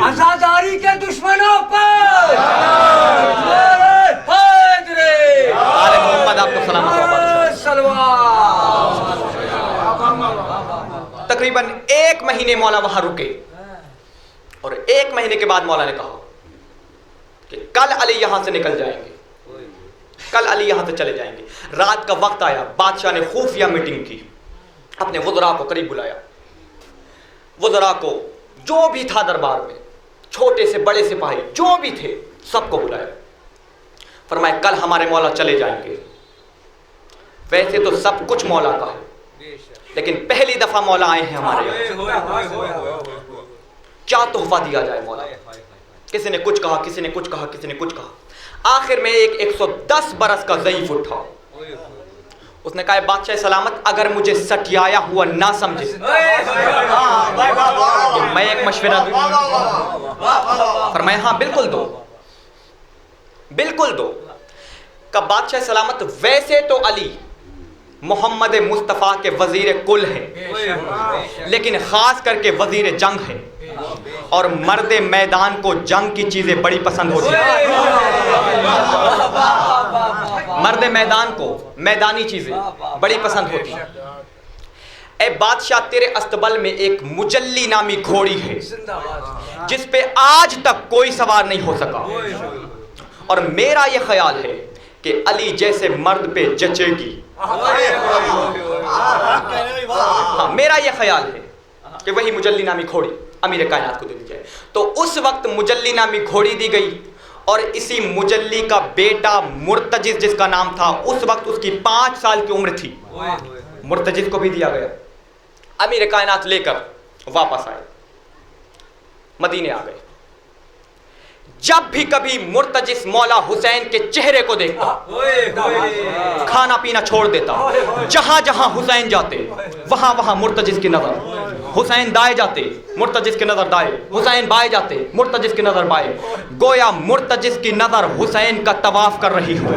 आजादारी के दुश्मनों पर आले मोहम्मद आपको सलामत। तकरीबन 1 महीने मौला वहां रुके और 1 महीने के बाद मौला ने कहा कि कल अली यहां से निकल जाएंगे, कल अली यहां से चले जाएंगे। रात का वक्त आया, बादशाह ने खुफिया मीटिंग की, अपने वज़रा को करीब बुलाया। वज़रा को जो भी था दरबार में, छोटे से बड़े सिपाही जो भी थे, सबको बुलाया। फरमाया कल हमारे मौला चले जाएंगे। वैसे तो सब कुछ मौला का है, लेकिन पहली दफा मौला आए हैं हमारे यहाँ। क्या तोहफा दिया जाए मौला। किसी ने कुछ कहा, किसी ने कुछ कहा, किसी ने कुछ कहा। आखिर में एक 110 बरस का ज़ईफ उठा। उसने कहा, बादशाह सलामत, अगर मुझे सटियाया हुआ ना समझे तो मैं एक मशवरा दूं। फरमाया, हाँ बिल्कुल दो, बिल्कुल दो। का बादशाह सलामत, वैसे तो अली मोहम्मद मुस्तफ़ा के वजीर कुल हैं, लेकिन खास करके वजीर जंग हैं, और मर्द मैदान को जंग की चीजें बड़ी पसंद होती हैं। मर्द मैदान को मैदानी चीजें बड़ी पसंद होती हैं। ए बादशाह, तेरे अस्तबल में एक मुजल्ली नामी घोड़ी है जिस पे आज तक कोई सवार नहीं हो सका, और मेरा यह ख्याल है कि अली जैसे मर्द पे जचेगी। हाँ, मेरा यह ख्याल है कि वही मुजल्ली नामी घोड़ी अमीर कायनात को दे दी जाए। तो उस वक्त मुजल्ली नामी घोड़ी दी गई, और इसी मुजल्ली का बेटा मुर्तजिज जिसका नाम था, उस वक्त उसकी 5 साल की उम्र थी, मुर्तजिज को भी दिया गया। अमीर कायनात लेकर वापस आए, मदीने आ गए। जब भी कभी मुर्तजिस मौला हुसैन के चेहरे को देखता, खाना पीना छोड़ देता। जहां जहां हुसैन जाते वहां वहां मुर्तजिस की नजर। हुसैन दाएं जाते, मुर्तजिस की नजर दाएं। हुसैन बाएं जाते, मुर्तजिस की नजर बाएं। गोया मुर्तजिस की नजर हुसैन का तवाफ कर रही हो।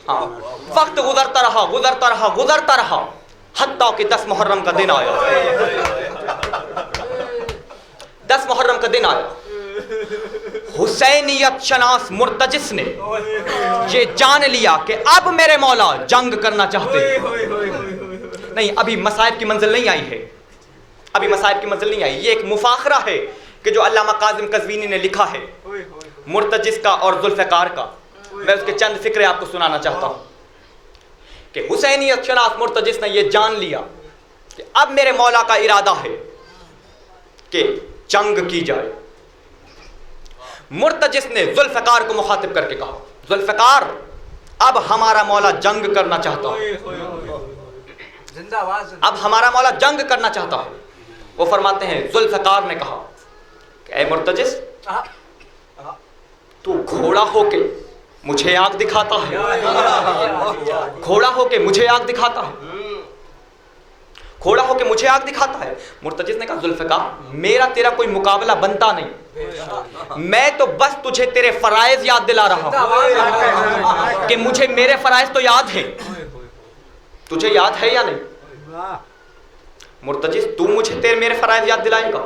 हाँ, वक्त गुजरता रहा, गुजरता रहा, गुजरता रहा, हत्ता कि 10 मुहर्रम का दिन आया। 10 मुहर्रम का दिन आया। हुसैनियत शनास मुर्तजिस ने ये जान लिया कि अब मेरे मौला जंग करना चाहते नहीं। अभी मसाइब की मंजिल नहीं आई है, अभी मसाइब की मंजिल नहीं आई। ये एक मुफाखरा है कि जो अल्लामा काज़िम कज़वीनी ने लिखा है मुर्तजिस का और जुल्फ़िकार का। मैं उसके चंद फिक्रे आपको सुनाना चाहता हूँ कि हुसैनियत शनास मुर्तजिस ने यह जान लिया कि अब मेरे मौला का इरादा है कि जंग की जाए। मुर्तजिस ने जुल्फ़िकार को मुखातिब करके कहा, जुल्फ़िकार, अब हमारा मौला जंग करना चाहता है, अब हमारा मौला जंग करना चाहता है। वो फरमाते हैं, जुल्फ़िकार ने कहा कि ऐ मुर्तजिस, तू घोड़ा होके मुझे आग दिखाता है, घोड़ा होके मुझे आग दिखाता है, घोड़ा होके मुझे आग दिखाता है। मुर्तजिस ने कहा, जुल्फ़िकार, मेरा तेरा कोई मुकाबला बनता नहीं, मैं तो बस तुझे तेरे फराइज याद दिला रहा हूं कि मुझे मेरे फराइज तो याद है, तुझे याद है या नहीं? मुर्तजिस, तू मुझे तेरे मेरे फराइज याद दिलाएगा?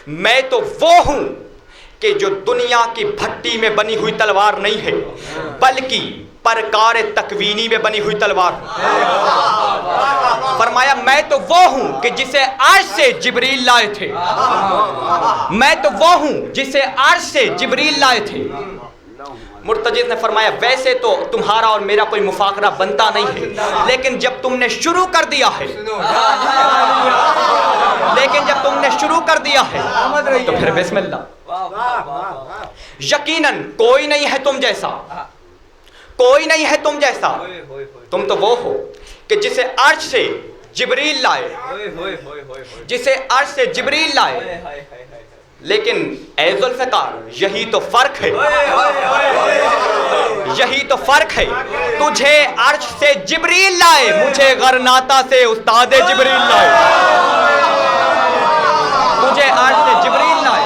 मैं तो वो हूं कि जो दुनिया की भट्टी में बनी हुई तलवार नहीं है, बल्कि परकार तकवीनी में बनी हुई तलवार। फरमाया, मैं तो वो हूं कि जिसे अर्श से जिब्रील लाए थे, मैं तो वो हूं जिसे अर्श से जिब्रील लाए थे। मुर्तजिस ने फरमाया, वैसे तो तुम्हारा और मेरा कोई मुफाकरा बनता नहीं है, लेकिन जब तुमने शुरू कर दिया है, लेकिन जब तुमने शुरू कर दिया है तो फिर बिस्मिल्लाह। यकीनन कोई नहीं है तुम जैसा, कोई नहीं है तुम जैसा। तुम तो वो हो कि जिसे अर्श से जिब्रील लाए, जिसे अर्श से जिब्रील लाए। लेकिन ऐ जुल्फ़िकार, यही तो फर्क है, यही तो फर्क है। तुझे अर्श से जिब्रील लाए, मुझे गरनाता से उस्ताद जिब्रील लाए। तुझे अर्श से जिब्रील लाए,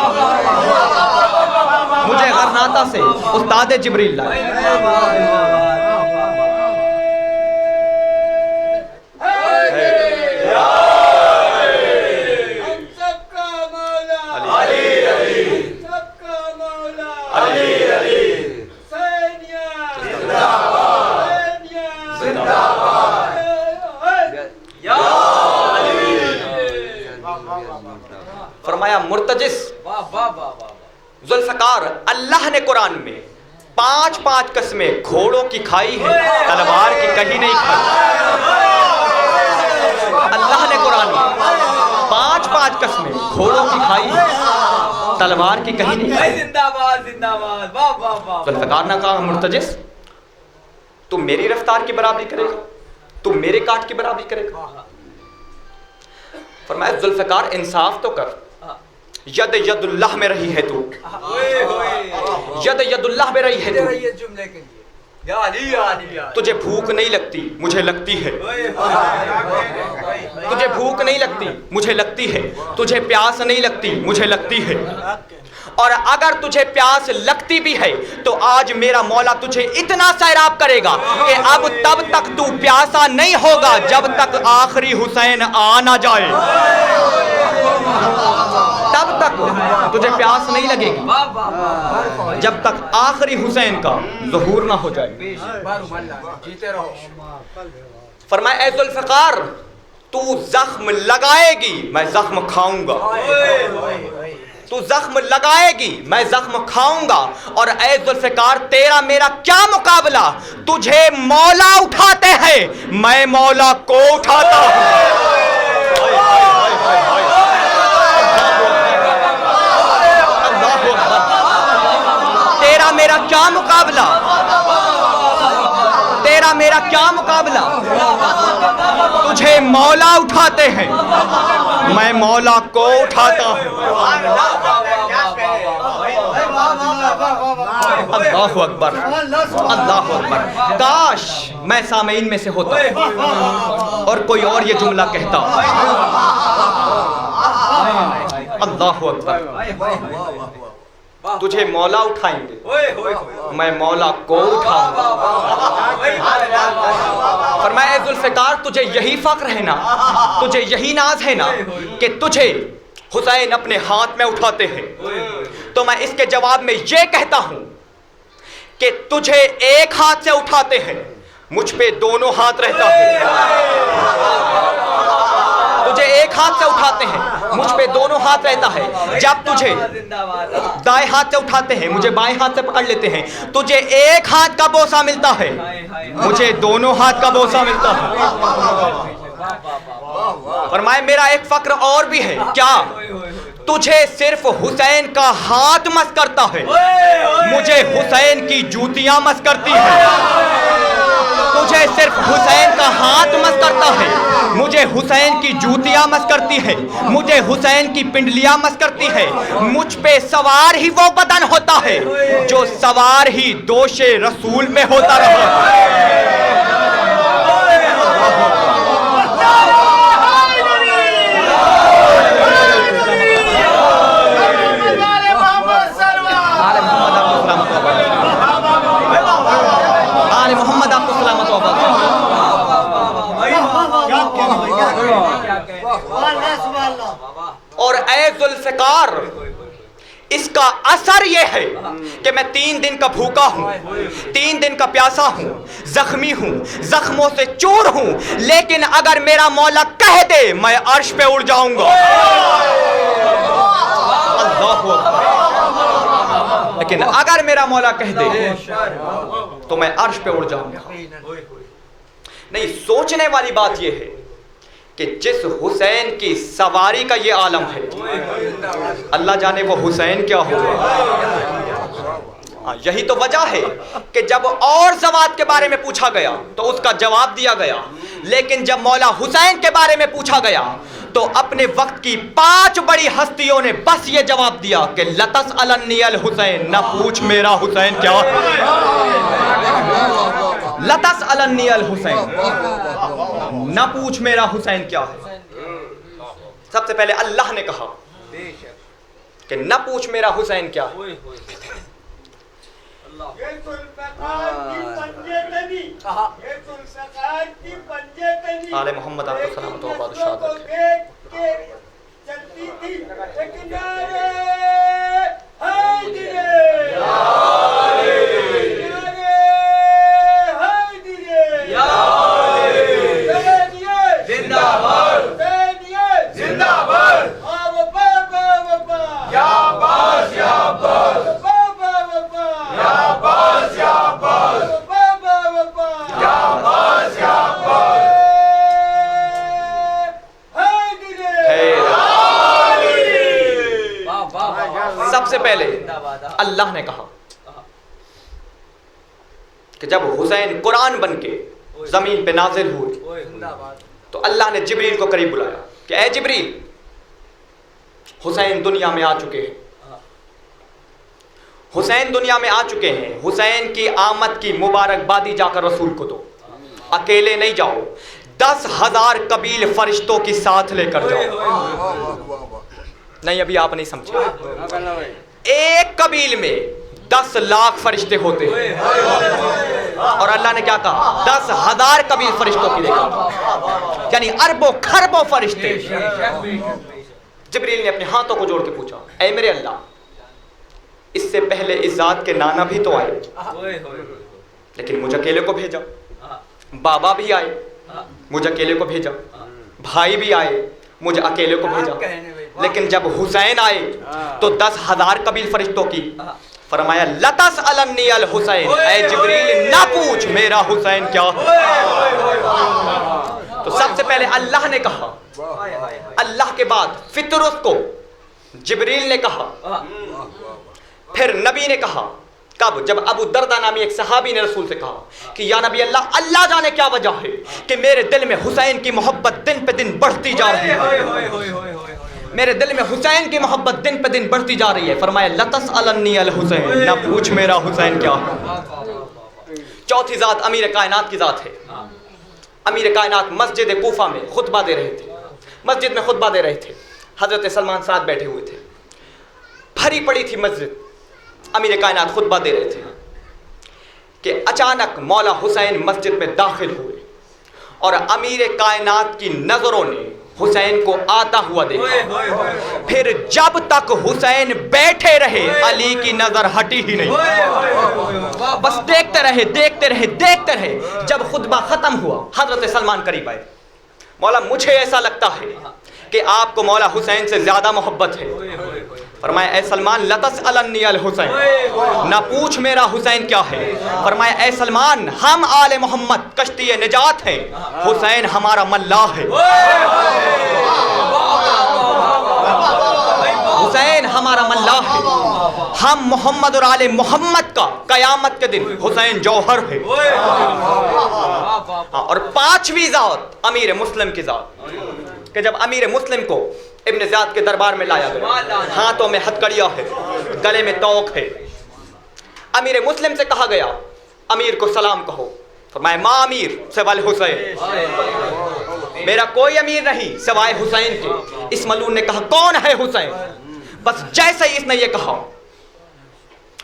मुझे गरनाता से उस्ताद जिब्रील लाए। फरमाया, मुर्तजिस, जुल्फ़िकार, अल्लाह ने कुरान में 5-5 कसमें घोड़ों की खाई है, तलवार की कहीं नहीं खाई। अल्लाह ने कुरान में 5-5 कसमें घोड़ों की खाई है, तलवार की कहीं नहीं खाई। जिंदाबाद जिंदाबाद, वाह वाह वाह। जुल्फ़िकार ने कहा, मुर्तजिस, तू मेरी रफ्तार की बराबरी करेगा, तू मेरे काट की बराबरी करेगा? फरमाया, जुल्फ़िकार, इंसाफ तो कर, यद यदुल्लाह में रही है तू, यद यदुल्लाह में रही है तू। ये जुमले के लिए या अली या अली या। तुझे भूख नहीं लगती, मुझे लगती है। तुझे भूख नहीं लगती, मुझे लगती है। तुझे प्यास नहीं लगती, मुझे लगती है। और अगर तुझे प्यास लगती भी है तो आज मेरा मौला तुझे इतना सैराब करेगा कि अब तब तक तू प्यासा नहीं होगा जब तक आखिरी हुसैन आ ना जाए। तब तक तुझे प्यास नहीं लगेगी जब तक आखिरी हुसैन का ज़ुहूर ना हो जाए। जीते रहो। फरमाया ऐ ज़ुल्फ़िकार, तू जख्म लगाएगी, मैं जख्म खाऊंगा। तू जख्म लगाएगी, मैं जख्म खाऊंगा। और ऐ ज़ुल्फ़िकार, तेरा मेरा क्या मुकाबला? तुझे मौला उठाते हैं, मैं मौला को उठाता हूं। तेरा मेरा क्या मुकाबला? तेरा मेरा क्या मुकाबला? तुझे मौला उठाते हैं, मैं मौला को उठाता हूं। अल्लाहु अकबर, अल्लाहु अकबर। काश मैं सामीन में से होता और कोई और ये जुमला कहता। अल्लाहु अकबर। तुझे मौला उठाएंगे, मैं मौला को उठाऊंगा। फरमाया ऐ ज़ुल्फ़िकार, तुझे यही फ़ख्र है ना, तुझे यही नाज है ना कि तुझे हुसैन अपने हाथ में उठाते हैं। तो मैं इसके जवाब में ये कहता हूं कि तुझे एक हाथ से उठाते हैं, मुझ पे दोनों हाथ रहता है। तुझे एक हाथ से उठाते हैं, मुझ पे दोनों हाथ रहता है। जब तुझे दाएं हाथ से उठाते हैं, मुझे बाएं हाथ से पकड़ लेते हैं। तुझे एक हाथ का बोसा मिलता है, मुझे दोनों हाथ का बोसा मिलता है। फरमाए मेरा एक फक्र और भी है। क्या? तुझे सिर्फ हुसैन का हाथ मस करता है, मुझे हुसैन की जूतियां मस करती है। तुझे सिर्फ हुसैन का हाथ मस करता है, मुझे हुसैन की जूतियां मस करती है। मुझे हुसैन की पिंडलियां मस करती है। मुझ पे सवार ही वो बदन होता है जो सवार ही दोषे रसूल में होता रहा। मोहम्मद आपको सलामत और ऐ ज़ुल्फ़िकार, इसका असर यह है कि मैं 3 दिन का भूखा हूँ, 3 दिन का प्यासा हूँ, जख्मी हूँ, जख्मों से चूर हूँ। लेकिन अगर मेरा मौला कह दे मैं अर्श पे उड़ जाऊंगा। अल्लाहु अकबर। लेकिन अगर मेरा मौला कह दे तो मैं अर्श पे उड़ जाऊंगा। नहीं, सोचने वाली बात यह है कि जिस हुसैन की सवारी का ये आलम है, अल्लाह जाने वो हुसैन क्या होगा। यही तो वजह है कि जब और ज़वात के बारे में पूछा गया तो उसका जवाब दिया गया, लेकिन जब मौला हुसैन के बारे में पूछा गया तो अपने वक्त की 5 बड़ी हस्तियों ने बस ये जवाब दिया कि लतस अलन्नी अल हुसैन, न पूछ मेरा हुसैन क्या है। लतस अलन्नी अल हुसैन, न पूछ मेरा हुसैन क्या है। सबसे पहले अल्लाह ने कहा कि न पूछ मेरा हुसैन क्या है। आले मोहम्मद आपको सलामत व बादशाह सबसे पहले अल्लाह ने कहा कि जब हुसैन कुरान बन के जमीन पे नाजिल हुए तो अल्लाह ने जिब्रील को करीब बुलाया कि ऐ जिब्रील, हुसैन दुनिया में आ चुके हैं, हुसैन दुनिया में आ चुके हैं। हुसैन की आमद की मुबारकबादी जाकर रसूल को दो, अकेले नहीं जाओ, 10,000 कबील फरिश्तों की साथ लेकर जाओ। नहीं, अभी आप नहीं समझे। एक कबील में 10 लाख फरिश्ते होते हैं और अल्लाह ने क्या कहा? 10,000 कबील फरिश्तों की देखा, यानी अरबों खरबों फरिश्ते। जिब्रील ने अपने हाथों को जोड़ के पूछा, ऐ मेरे अल्लाह, इससे पहले इस जात के नाना भी तो आए, लेकिन मुझे अकेले को भेजा। बाबा भी आए, मुझे अकेले को भेजा। भाई भी आए, मुझे अकेले को भेजा। लेकिन जब हुसैन आए तो 10,000 कबील फरिश्तों की। फरमाया लतस अलन्नी अल हुसैन, ऐ जिब्रील ना पूछ मेरा हुसैन क्या है। तो सबसे पहले अल्लाह ने कहा, अल्लाह के बाद फितरत को जिब्रील ने कहा, फिर नबी ने कहा। कब? जब अबू दरदा नामी एक सहाबी ने रसूल से कहा कि या नबी अल्लाह, अल्लाह जाने क्या वजह है कि मेरे दिल में हुसैन की मोहब्बत दिन पे दिन बढ़ती जा रही है, मेरे दिल में हुसैन की मोहब्बत दिन पे दिन बढ़ती जा रही है। फरमाया लतस अलन्नी अल हुसैन, ना पूछ मेरा हुसैन क्या है। चौथी जात अमीर कायनात की जात है। अमीर कायनात मस्जिद कूफा में खुतबा दे रहे थे, मस्जिद में खुतबा दे रहे थे। हजरत सलमान साथ बैठे हुए थे, भरी पड़ी थी मस्जिद। अमीर कायनात खुतबा दे रहे थे कि अचानक मौला हुसैन मस्जिद में दाखिल हुए और अमीर कायनात की नजरों ने हुसैन को आता हुआ देखा। फिर जब तक हुसैन बैठे रहे, अली की नजर हटी ही नहीं, बस देखते रहे, देखते रहे, देखते रहे। जब खुतबा खत्म हुआ, हजरत सलमान करीब आए। मौला, मुझे ऐसा लगता है कि आपको मौला हुसैन से ज्यादा मोहब्बत है। फरमाया ऐ सलमान लतस अलन्नी अल हुसैन, ना पूछ मेरा हुसैन क्या है। फरमाया ऐ सलमान, हम आले मोहम्मद कश्ती निजात हैं, हुसैन हमारा मल्लाह है। हुसैन हमारा मल्लाह है, हम मोहम्मद और आले मोहम्मद का कयामत के दिन हुसैन जौहर है। और पांचवी जात अमीर मुस्लिम की जात, कि जब अमीर मुस्लिम को इब्न ज़ियाद के दरबार में लाया गया, हाथों में हथकड़िया है, गले में तौक है। अमीर मुस्लिम से कहा गया, अमीर को सलाम कहो। फरमाया मा अमीर सिवाय हुसैन, मेरा कोई अमीर नहीं सिवाय हुसैन के। इस मलून ने कहा कौन है हुसैन? बस जैसे ही इसने ये कहा,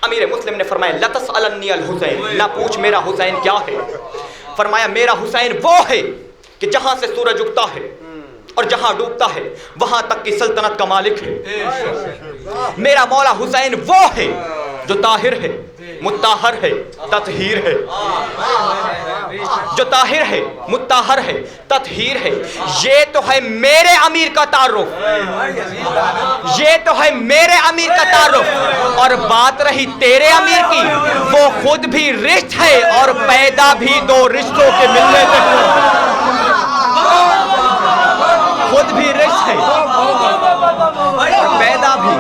अमीर मुस्लिम ने फरमाया लतस अलन्नी अल हुसैन, ना पूछ मेरा हुसैन क्या है। फरमाया मेरा हुसैन वो है कि जहां से सूरज उगता है और जहां डूबता है वहां तक की सल्तनत का मालिक है। मेरा मौला हुसैन वो है जो ताहिर है, मुत्ताहर है, ततहीर है, जो ताहिर है, मुत्ताहर है, ततहीर है। ये तो है मेरे अमीर का तारुफ, ये तो है मेरे अमीर का तारुफ। और बात रही तेरे अमीर की, वो खुद भी रिश्त है और पैदा भी दो रिश्तों के मिलने से, खुद भी रिश्त है और पैदा भी।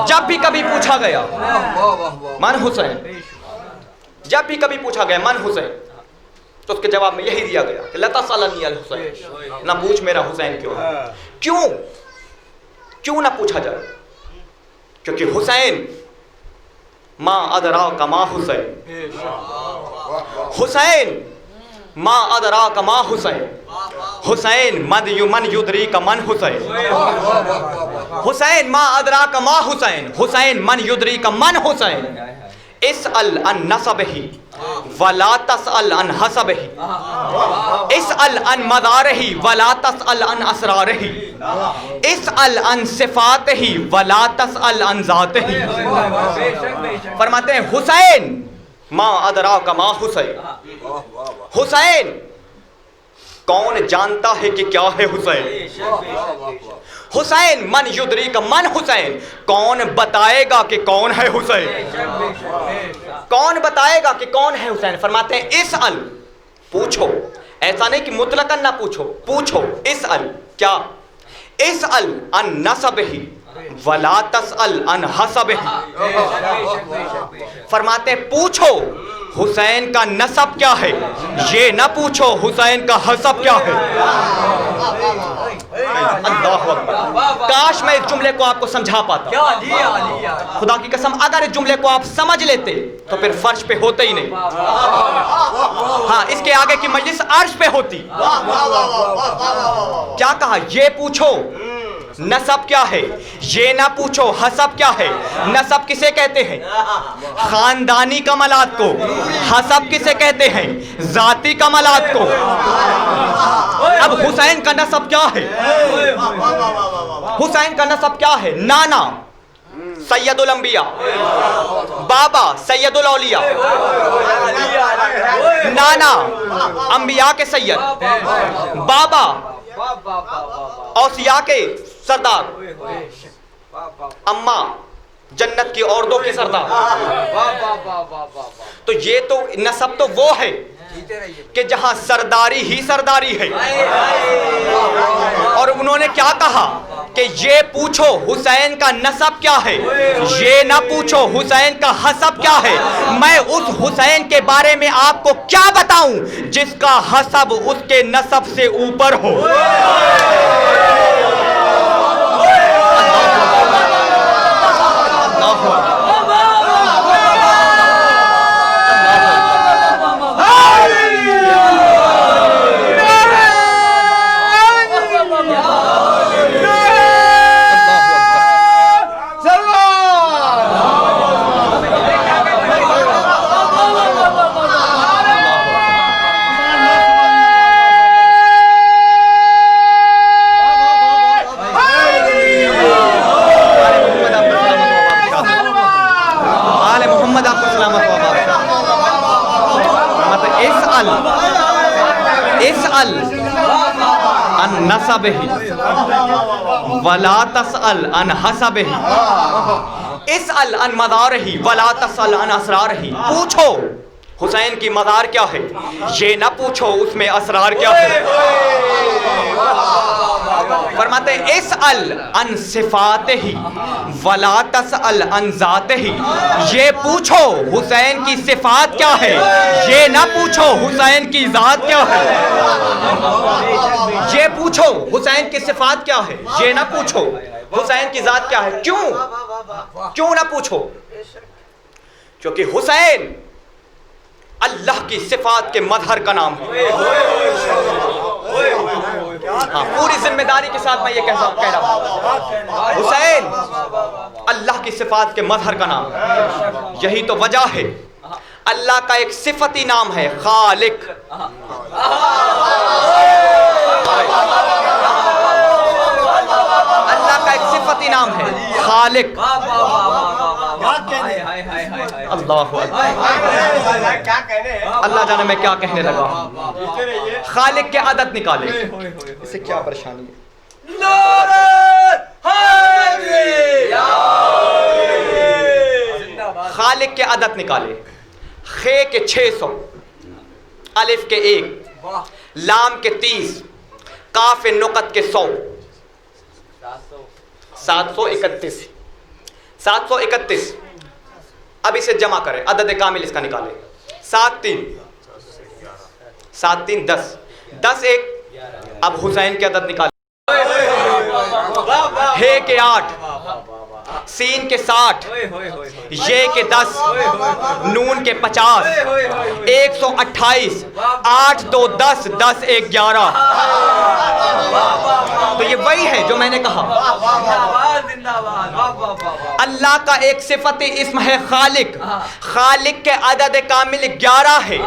जब भी कभी पूछा गया मन हुसैन, जब भी कभी पूछा गया मन हुसैन, तो उसके जवाब में यही दिया गया कि लतस अलन्नी अल हुसैन, ना पूछ मेरा हुसैन क्यों। क्यों क्यों ना पूछा जाए? क्योंकि हुसैन माँ अदरा का माँ हुसैन, हुसैन माँ अदरा का माँ हुसैन, हुसैन मन युदरी का मन हुसैन, हुसैन माँ अदरा का माँ हुसैन, हुसैन मन युदरी का मन हुसैन। इस अल अन नसब ही वला तसअल अन हसब ही, इस अल अन मदार ही वला तसअल अन असरार ही, इस अल अन सिफात ही वला तसअल अन ज़ात ही। फरमाते हैं हुसैन माँ अदरा का माँ हुसैन, हुसैन कौन जानता है कि क्या है हुसैन। हुसैन मन युदरी का मन हुसैन, कौन बताएगा कि कौन है हुसैन, कौन बताएगा कि कौन है हुसैन। फरमाते हैं इस अल, पूछो, ऐसा नहीं कि मुतलकन ना पूछो, पूछो। इस अल क्या? इस अल अन नसब ही वला तसअल अन हसब ही। फरमाते पूछो हुसैन का नसब क्या है, ये ना पूछो हुसैन का हसब क्या है। अल्लाह अकबर। काश मैं इस जुमले को आपको समझा पाता। या अली या अली या खुदा की कसम, अगर इस जुमले को आप समझ लेते तो फिर फर्श पे होते ही नहीं। हाँ, इसके आगे की मजलिस अर्श पे होती। क्या कहा? ये पूछो नसब क्या है, ये ना पूछो हसब क्या है। नसब किसे कहते हैं? खानदानी कमालात को। हसब किसे कहते हैं? जाती कमालात को। अब हुसैन का नसब क्या है? हुसैन का नसब क्या है? नाना सैयदुल अंबिया, बाबा सैयदुल औलिया, नाना अंबिया के सैयद, बाबा औसिया के सरदार, अम्मा जन्नत की औरतों की सरदार। तो ये तो नसब तो वो है कि जहां सरदारी ही सरदारी है। और उन्होंने क्या कहा कि ये पूछो हुसैन का नसब क्या है, ये ना पूछो हुसैन का हसब क्या है। मैं उस हुसैन के बारे में आपको क्या बताऊं जिसका हसब उसके नसब से ऊपर हो। नसबही वला तसअल अन हसबही, इसअल अन मदारही वला तसअल अन असरारही। पूछो हुसैन की मदार क्या है, ये ना पूछो उसमें असरार क्या है। फरमाते इसअल अन सिफातिही वला तसअल अन ज़ातिही। ये पूछो हुसैन की सिफात क्या है, ये ना पूछो हुसैन की ज़ात क्या है। ये पूछो हुसैन की सिफात क्या है, ये ना पूछो हुसैन की ज़ात क्या है। क्यों ना पूछो? क्योंकि हुसैन अल्लाह की सिफात के मजहर का नाम है। हाँ, पूरी जिम्मेदारी के साथ मैं ये कह रहा हूं, हुसैन अल्लाह की सिफात के मजहर का नाम है। यही तो वजह है अल्लाह का एक सिफती नाम है खालिक। अल्लाह का एक सिफती नाम है खालिक। अल्लाह अल्लाह जाने मैं क्या कहने लगा। खालिक के आदत निकाले, इससे क्या परेशानी है। खालिक के आदत निकाले। खे के 600, अलिफ के 1, लाम के 30, काफ नुकत के 100, 731। 731। अब इसे जमा करें, अदद कामिल इसका निकाले। 7 3 7 3 10, 10 1। अब हुसैन के अदद निकाले। हे के 8, सीन के 60, ये के 10, नून के 50, 128, 8 2 10, 10 1 11। तो ये वही है जो मैंने कहा। अल्लाह का एक सिफत इस्म है खालिक। खालिक के अदद कामिल 11 है,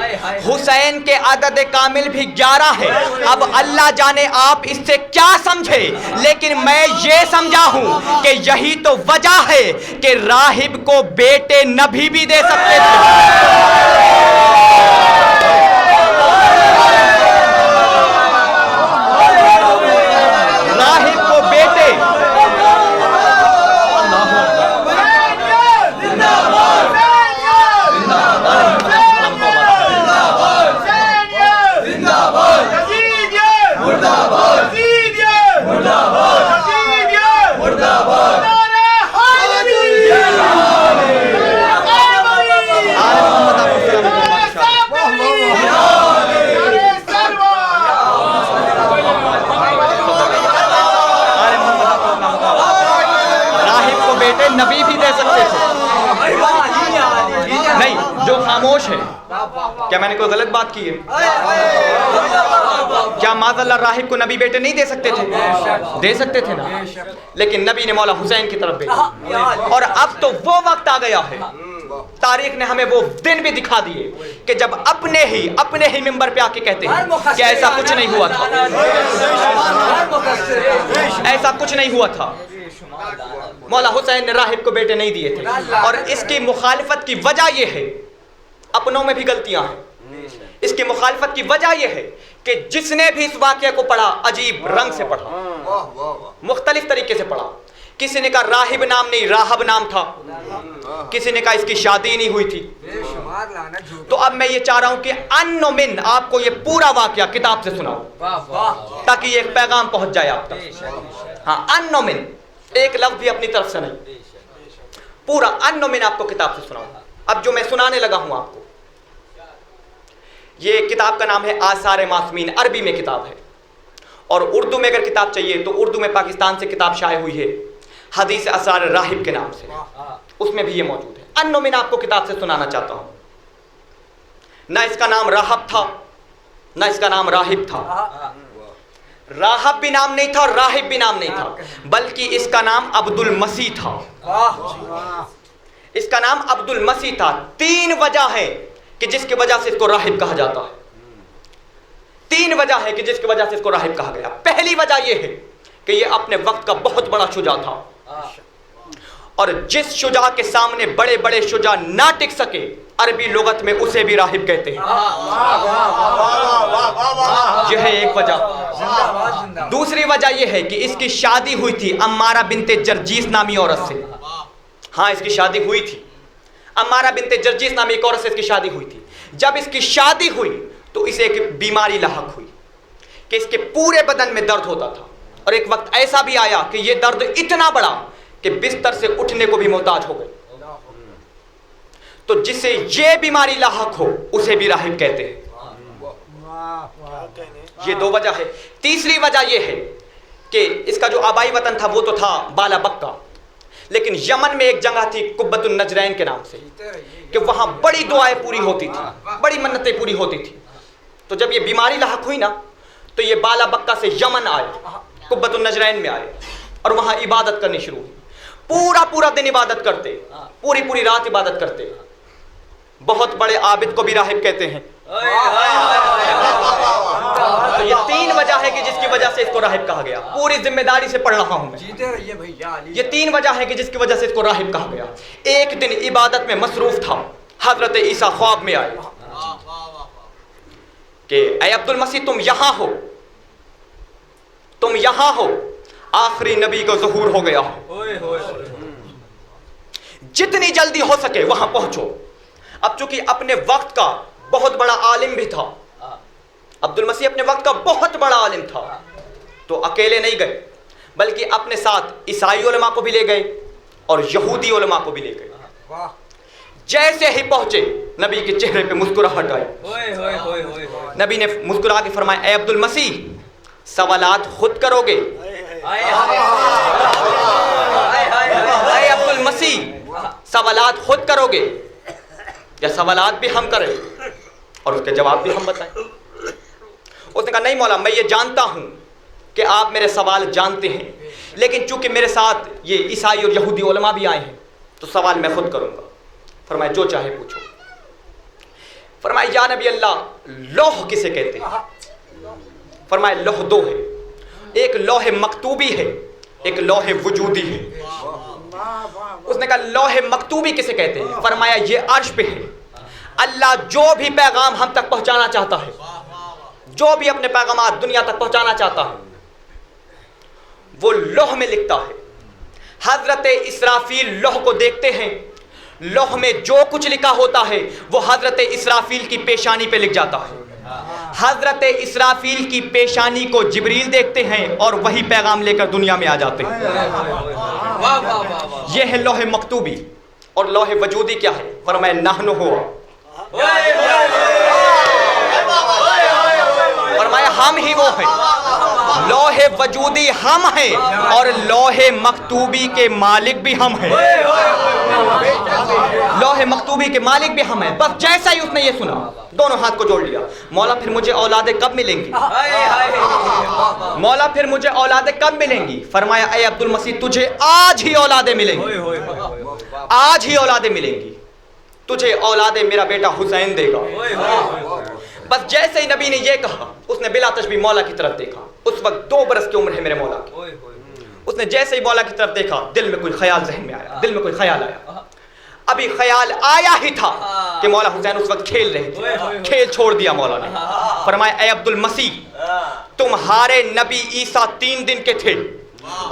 हुसैन के अदद कामिल भी 11 है। अब अल्लाह जाने आप इससे क्या समझे, लेकिन मैं ये समझा हूं कि यही तो वजह है कि राहिब को बेटे नबी भी दे सकते थे। राहिब को बेटे क्या मैंने कोई गलत बात की है? क्या माज़अल्लाह राहिब को नबी बेटे नहीं दे सकते थे? दे सकते थे ना, लेकिन नबी ने मौला हुसैन की तरफ भेजा। और अब तो वो वक्त आ गया है, तारीख ने हमें वो दिन भी दिखा दिए कि जब अपने ही मिंबर पे आके कहते हैं कि ऐसा कुछ नहीं हुआ था, ऐसा कुछ नहीं हुआ था। मौला हुसैन ने राहिब को बेटे नहीं दिए थे। और इसकी मुखालिफत की वजह यह है, अपनों में भी गलतियां हैं, इसकी मुखालिफत की वजह यह है कि जिसने भी इस वाक़या को पढ़ा अजीब रंग से पढ़ा, मुख्तलिफ तरीके से पढ़ा। किसी ने कहा राहिब नाम नहीं, राहब नाम था। किसी ने कहा इसकी शादी नहीं हुई थी। तो अब मैं ये चाह रहा हूं कि अन्नोमिन आपको ये पूरा वाक़या किताब से सुनाऊं ताकि ये एक पैगाम पहुंच जाए आप तक। हाँ, अन्नोमिन, एक लफ्ज भी अपनी तरफ से नहीं, पूरा अन्नोमिन आपको किताब से सुनाऊं। अब जो मैं सुनाने लगा हूं आपको, ये किताब का नाम है आसार मासूमीन, अरबी में किताब है। और उर्दू में अगर किताब चाहिए तो उर्दू में पाकिस्तान से किताब शाये हुई है हदीस असार राहिब के नाम से, उसमें भी ये मौजूद है। अन्नोमिन आपको किताब से सुनाना चाहता हूं। ना इसका नाम राहब था, ना इसका नाम राहिब था। राहब भी नाम नहीं था और राहिब भी नाम नहीं था, बल्कि इसका नाम अब्दुल मसीह था। इसका नाम अब्दुल मसीह था। 3 वजह है कि जिसकी वजह से इसको राहिब कहा जाता है। 3 वजह है कि जिसकी वजह से इसको राहिब कहा गया। पहली वजह यह है कि यह अपने वक्त का बहुत बड़ा शुजा था, और जिस शुजा के सामने बड़े बड़े शुजा ना टिक सके, अरबी लुगत में उसे भी राहिब कहते हैं। यह है एक वजह। दूसरी वजह यह है कि इसकी शादी हुई थी अम्मारा बिनते जर्जीस नामी औरत से। हाँ, इसकी शादी हुई थी, अम्मारा बिनते जर्जीस नामी एक औरत से इसकी शादी हुई थी। जब इसकी शादी हुई तो इसे एक बीमारी लाहक हुई कि इसके पूरे बदन में दर्द होता था, और एक वक्त ऐसा भी आया कि यह दर्द इतना बड़ा कि बिस्तर से उठने को भी मोहताज हो गए। तो जिसे ये बीमारी लाहक हो उसे भी राहिब कहते हैं। ये 2 वजह है। तीसरी वजह यह है कि इसका जो आबाई वतन था वो तो था बाला बक्का, लेकिन यमन में एक जगह थी कुब्बतुन नजरैन के नाम से, कि वहां बड़ी दुआएं पूरी होती थी, बड़ी मन्नतें पूरी होती थी। तो जब ये बीमारी लाहक हुई ना, तो ये बाला बक्का से यमन आए, कुब्बतुन नजरैन में आए, और वहां इबादत करनी शुरू हुई। पूरा दिन इबादत करते, पूरी रात इबादत करते। बहुत बड़े आबिद को भी राहिब कहते हैं। तो ये 3 वजह है कि जिसकी वजह से इसको राहिब कहा गया। पूरी जिम्मेदारी से पढ़ रहा हूं मैं। ये 3 वजह है कि जिसकी वजह से इसको राहिब कहा गया। एक दिन इबादत में मसरूफ था, हजरत ईसा ख्वाब में आए कि ऐ अब्दुल मसीह तुम यहां हो, तुम यहां हो, आखिरी नबी को ज़हूर हो गया हो, जितनी जल्दी हो सके वहां पहुंचो। अब चूंकि अपने वक्त का बहुत बड़ा आलिम भी था, अब्दुल मसीह अपने वक्त का बहुत बड़ा आलिम था, तो अकेले नहीं गए, बल्कि अपने साथ ईसाई उलमा को भी ले गए और यहूदी उलमा को भी ले गए। जैसे ही पहुंचे नबी के चेहरे पे मुस्कुराहट आई। नबी ने मुस्कुरा के फरमाया, ऐ अब्दुल मसीह सवालात खुद करोगे? ऐ अब्दुल मसीह सवालात खुद करोगे या सवालात भी हम करें और उसके जवाब भी हम बताएं? उसने कहा, नहीं मौला, मैं ये जानता हूं कि आप मेरे सवाल जानते हैं, लेकिन चूंकि मेरे साथ ये ईसाई और यहूदी उलमा भी आए हैं तो सवाल मैं खुद करूंगा। फरमाया, जो चाहे पूछो। फरमाया, या नबी अल्लाह, लौह किसे कहते हैं? फरमाया, लौह 2 है, एक लौह मकतूबी है, एक लौह वजूदी है। उसने कहा, लौह मकतूबी किसे कहते हैं? फरमाया, ये अर्श पे है। अल्लाह जो भी पैगाम हम तक पहुंचाना चाहता है, जो भी अपने पैगाम दुनिया तक पहुंचाना चाहता है, वो लौह में लिखता है। हजरत इसराफील लौह को देखते हैं, लौह में जो कुछ लिखा होता है वो हजरत इसराफील की पेशानी पे लिख जाता है। हजरत इसराफील की पेशानी को जिब्रील देखते हैं और वही पैगाम लेकर दुनिया में आ जाते हैं। यह है लौह मकतूबी। और लौह वजूदी क्या है? फरमाया, नहनु हुआ। फरमाया, हम ही वो हैं। लौह वजूदी हम हैं और लौहे मकतूबी के मालिक भी हम हैं। लौहे मकतूबी के मालिक भी हम हैं। बस जैसा ही उसने ये सुना, दोनों हाथ को जोड़ लिया। मौला फिर मुझे औलादे कब मिलेंगी? मौला फिर मुझे औलादे कब मिलेंगी? फरमाया, ऐ अब्दुल मसीह, तुझे आज ही औलादे मिलेंगी, आज ही औलादे मिलेंगी। तुझे औलादे मेरा बेटा हुसैन देगा। बस जैसे ही नबी ने ये कहा, उसने बिला तशबीह मौला की तरफ देखा। उस वक्त 2 बरस की उम्र है मेरे मौला की। उसने जैसे ही मौला की तरफ देखा, दिल में कोई ख्याल जहन में आया, दिल में कोई ख्याल आया। अभी ख्याल आया ही था कि मौला हुसैन उस वक्त खेल रहे थे। खेल छोड़ दिया मौला ने। फरमाया, ऐ अब्दुल मसीह, तुम्हारे नबी ईसा 3 दिन के थे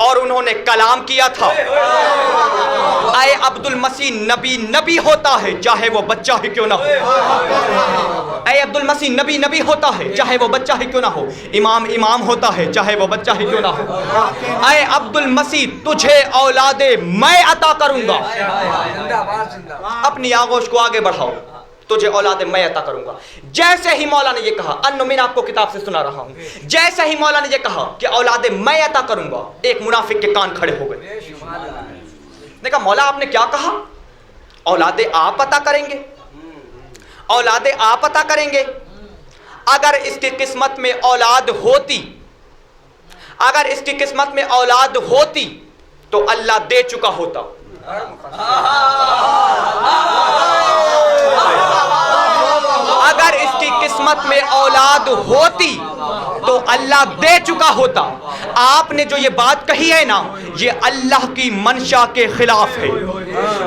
और उन्होंने कलाम किया था। ऐ अब्दुल मसीह, नबी नबी होता है चाहे वो बच्चा ही क्यों ना हो। ऐ अब्दुल मसीह, नबी नबी होता है चाहे वो बच्चा ही क्यों ना हो। इमाम इमाम होता है चाहे वो बच्चा ही क्यों ना हो। ऐ अब्दुल मसीह, तुझे औलादे मैं अता करूंगा। अपनी आगोश को आगे बढ़ाओ, तुझे औलादे मैं अता करूंगा। जैसे ही मौला ने ये कहा, अन्नो मैं आपको किताब से सुना रहा हूं, जैसे ही मौला ने ये कहा कि औलादे मैं अता करूंगा, एक मुनाफिक के कान खड़े हो गए। ने कहा, मौला आपने क्या कहा? औलादे आप अता करेंगे, औलादे आप अता करेंगे। अगर इसकी किस्मत में औलाद होती, अगर इसकी किस्मत में औलाद होती तो अल्लाह दे चुका होता। अगर इसकी किस्मत में औलाद होती तो अल्लाह दे चुका होता। आपने जो ये बात कही है ना, ये अल्लाह की मंशा के खिलाफ है।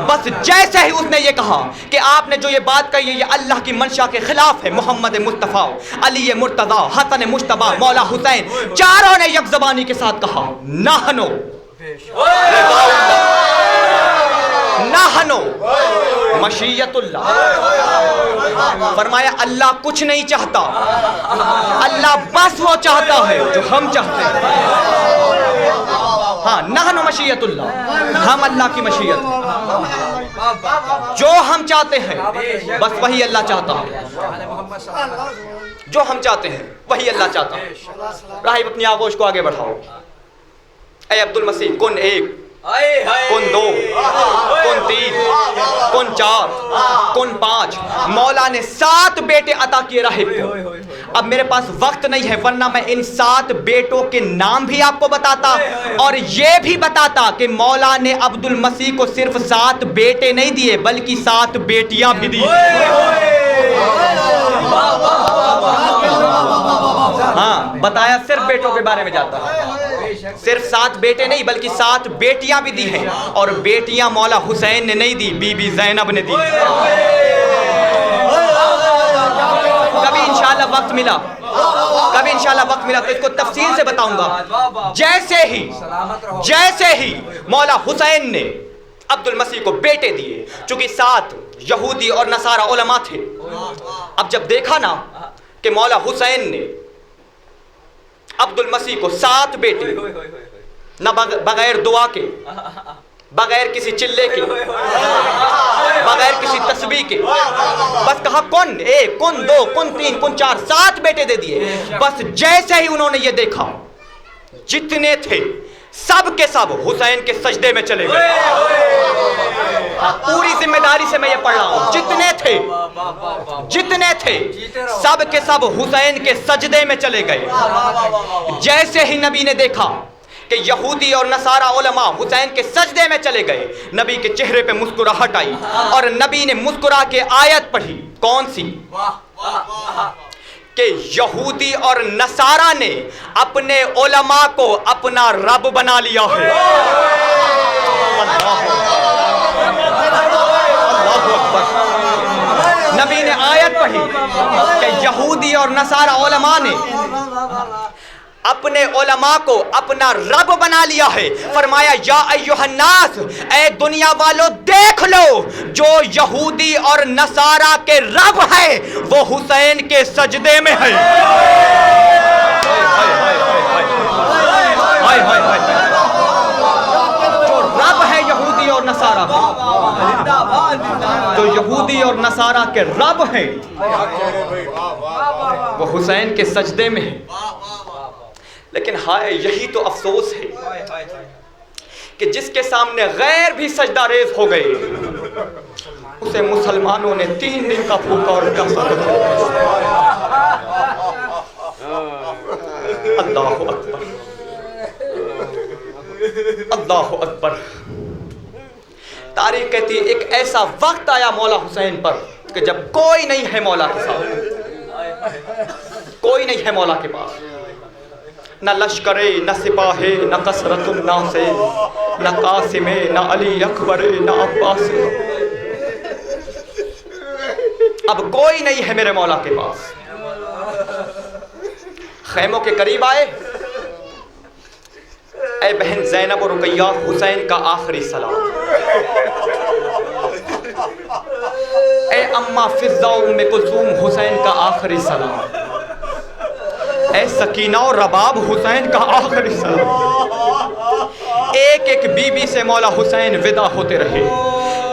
बस जैसे ही उसने ये कहा कि आपने जो ये बात कही है ये अल्लाह की मंशा के खिलाफ है, मोहम्मद मुस्तफ़ा, अली मुर्तज़ा, हसन मुश्तबा, मौला हुसैन, चारों ने एक ज़बानी के साथ कहा, नाहनो नाहनो मशीयतुल्लाह। फरमाया, अल्लाह कुछ नहीं चाहता, अल्लाह बस वो चाहता है जो हम चाहते हैं। हाँ, नाहनु मशीयतुल्लाह, हम अल्लाह की मशीयत, जो हम चाहते हैं बस वही अल्लाह चाहता है। जो हम चाहते हैं वही अल्लाह चाहता है। राहिब, अपनी आगोश को आगे बढ़ाओ। ऐ अब्दुल मसीह, कुन 1, कुन 2, कुन 3, कुन 4, कुन 5। मौला ने 7 बेटे अता किए राहिब को। अब मेरे पास वक्त नहीं है, वरना मैं इन 7 बेटों के नाम भी आपको बताता और ये भी बताता कि मौला ने अब्दुल मसीह को सिर्फ 7 बेटे नहीं दिए बल्कि 7 बेटियां भी दी। हाँ, बताया सिर्फ बेटों के बारे में जाता है। सिर्फ 7 बेटे नहीं बल्कि 7 बेटियां भी दी हैं, और बेटियां मौला हुसैन ने नहीं दी, बीबी जैनब ने दी। कभी इंशाल्लाह वक्त मिला, कभी इंशाल्लाह वक्त मिला तो इसको तफसील से बताऊंगा। जैसे ही मौला हुसैन ने अब्दुल मसीह को बेटे दिए, चूंकि 7 यहूदी और नसारा उलमा थे। अब जब देखा ना कि मौला हुसैन ने अब्दुल मसीह को 7 बेटे, न बगैर दुआ के, बगैर किसी चिल्ले के, बगैर किसी तस्बीह के, बस कहा कुन 1, कुन 2, कुन 3, कुन 4, 7 बेटे दे दिए। बस जैसे ही उन्होंने ये देखा, जितने थे सब के सब हुसैन के सजदे में चले गए। पूरी जिम्मेदारी से मैं ये पढ़ रहा हूं, जितने थे सब के सब हुसैन के सजदे में चले गए। जैसे ही नबी ने देखा कि यहूदी और नसारा उलमा हुसैन के सजदे में चले गए, नबी के चेहरे पे मुस्कुराहट आई और नबी ने मुस्कुरा के आयत पढ़ी। कौन सी? कि यहूदी और नसारा ने अपने उलमा को अपना रब बना लिया है। नबी ने आयत पढ़ी कि यहूदी और नसारा उलमा ने अपने उलमा को अपना रब बना लिया है। फरमाया, या अय्युहन्नास, ऐ दुनिया वालों देख लो, जो यहूदी और नसारा के रब है वो हुसैन के सजदे में है। जो रब है यहूदी और नसारा का, जो यहूदी और नसारा के रब है वो हुसैन के सजदे में है। लेकिन हाय यही तो अफसोस है कि जिसके सामने गैर भी सजदा रेज हो गए उसे मुसलमानों ने 3 दिन का भूखा और प्यासा रखा। अल्लाह अकबर, अल्लाह अकबर। तारीख कहती है एक ऐसा वक्त आया मौला हुसैन पर कि जब कोई नहीं है मौला के साथ, कोई नहीं है मौला के पास, न लश्करे न सिपाहे न कसरतुन नासे न कासिमे न अली अकबरे न अब्बास। अब कोई नहीं है मेरे मौला के पास। खैमों के करीब आए, ऐ बहन ज़ैनब और रुकैया, हुसैन का आखिरी सलाम। ऐ अम्मा फिज़्ज़ा उम्मे कुलसूम, हुसैन का आखिरी सलाम। ऐ सकीना और रबाब, हुसैन का आखिरी सलाम। एक एक बीबी से मौला हुसैन विदा होते रहे।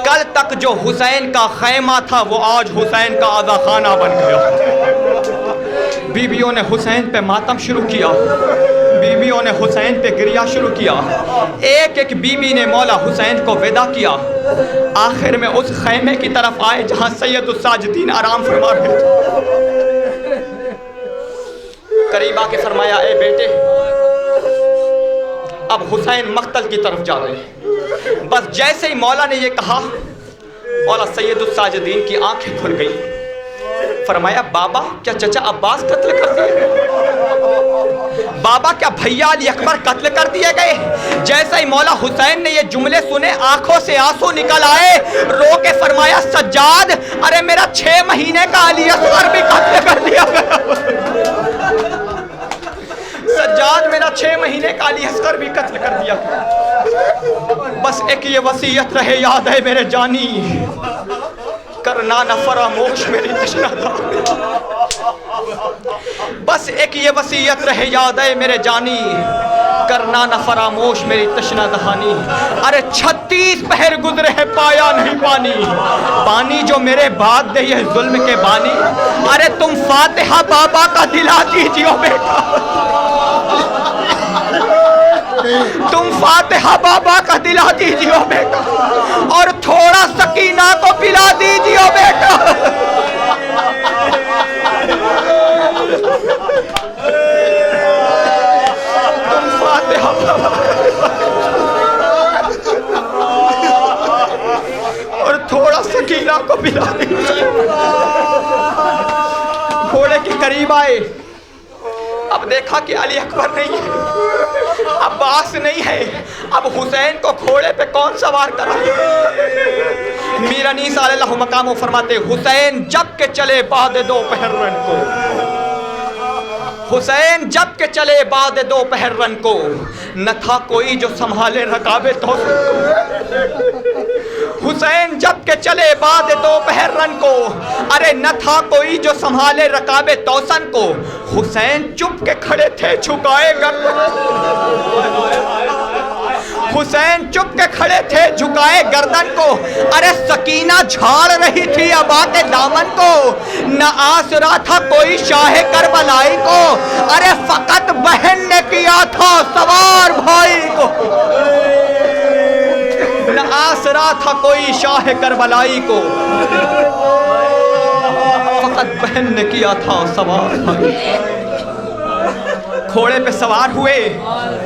कल तक जो हुसैन का खैमा था वो आज हुसैन का आज़ा खाना बन गया। बीबियों ने हुसैन पे मातम शुरू किया, बीबियों ने हुसैन पे गिरिया शुरू किया। एक एक बीबी ने मौला हुसैन को विदा किया। आखिर में उस खैमे की तरफ आए जहां सैयदुस साजिदीन आराम फरमा रहे थे। करीब आके फरमाया, ए बेटे अब हुसैन मक्तल की तरफ जा रहे हैं। बस जैसे ही मौला ने ये कहा, मौला सैयदुस साजिदीन की आंखें खुल गई। फरमाया, बाबा क्या चचा अब्बास कत्ल कर दिए? बाबा क्या भैया अली अकबर कत्ल कर दिए गए? जैसे ही मौला हुसैन ने ये जुमले सुने आंखों से आंसू निकल आए। रो के फरमाया, सज्जाद अरे मेरा 6 महीने का अली असगर भी कत्ल कर दिया गया। सज्जाद मेरा 6 महीने का अली असगर भी कत्ल कर दिया। बस एक ये वसीयत रहे याद है मेरे जानी, करना न फरामोश मेरी तशना दहानी। बस एक ये वसीयत रहे याद है मेरे जानी, करना न फरामोश मेरी तशना दहानी। अरे 36 पहर गुजरे हैं पाया नहीं पानी, पानी जो मेरे बाद दे ये जुल्म के बानी। अरे तुम फातिहा बाबा का दिला दीजिए बेटा, तुम फातिहा बाबा का दिला दीजिए बेटा, और थोड़ा सकीना को पिला दीजिए बेटा। तुम फातिहा और थोड़ा सकीना को पिला दीजिए। घोड़े के करीब आए, अब देखा कि अली अकबर नहीं है, अब्बास नहीं है। अब हुसैन को घोड़े पे कौन सवार करा? मीर अनीस अलैहि मकाम फरमाते, हुसैन जब के चले बाद दोपहर रन को, हुसैन जब के चले बाद दोपहर रन को, न था कोई जो संभाले रकाबे तो। हुसैन जब के चले बाद दोपहर रन को, अरे न था कोई जो संभाले रकाबे तौसन को। हुसैन चुप के खड़े थे झुकाए गर्दन, हुसैन चुप के खड़े थे झुकाए गर्दन को। अरे सकीना झाड़ रही थी अबा के दामन को, न आसरा था कोई शाह करबलाई को। अरे फकत बहन ने किया था सवार भाई को, न आसरा था कोई शाह करबलाई को। फकत बहन ने किया था सवार भाई। घोड़े पे सवार हुए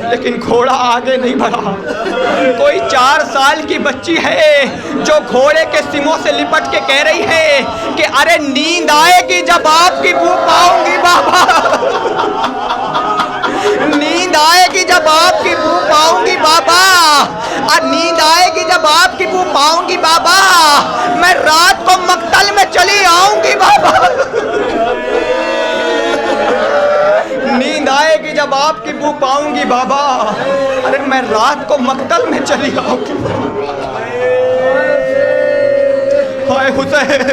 लेकिन घोड़ा आगे नहीं बढ़ा। कोई 4 साल की बच्ची है जो घोड़े के सिमों से लिपट के कह रही है कि अरे नींद आएगी जब आपकी बू पाऊंगी बाबा, नींद आएगी जब आपकी बू पाऊंगी बाबा, और नींद आएगी जब आपकी बू पाऊंगी बाबा, मैं रात को मक्तल में चली आऊंगी बाबा। नींद आएगी जब आपकी बू पाऊंगी बाबा, अरे मैं रात को मक्तल में चली आऊंगी। हाय हुसैन,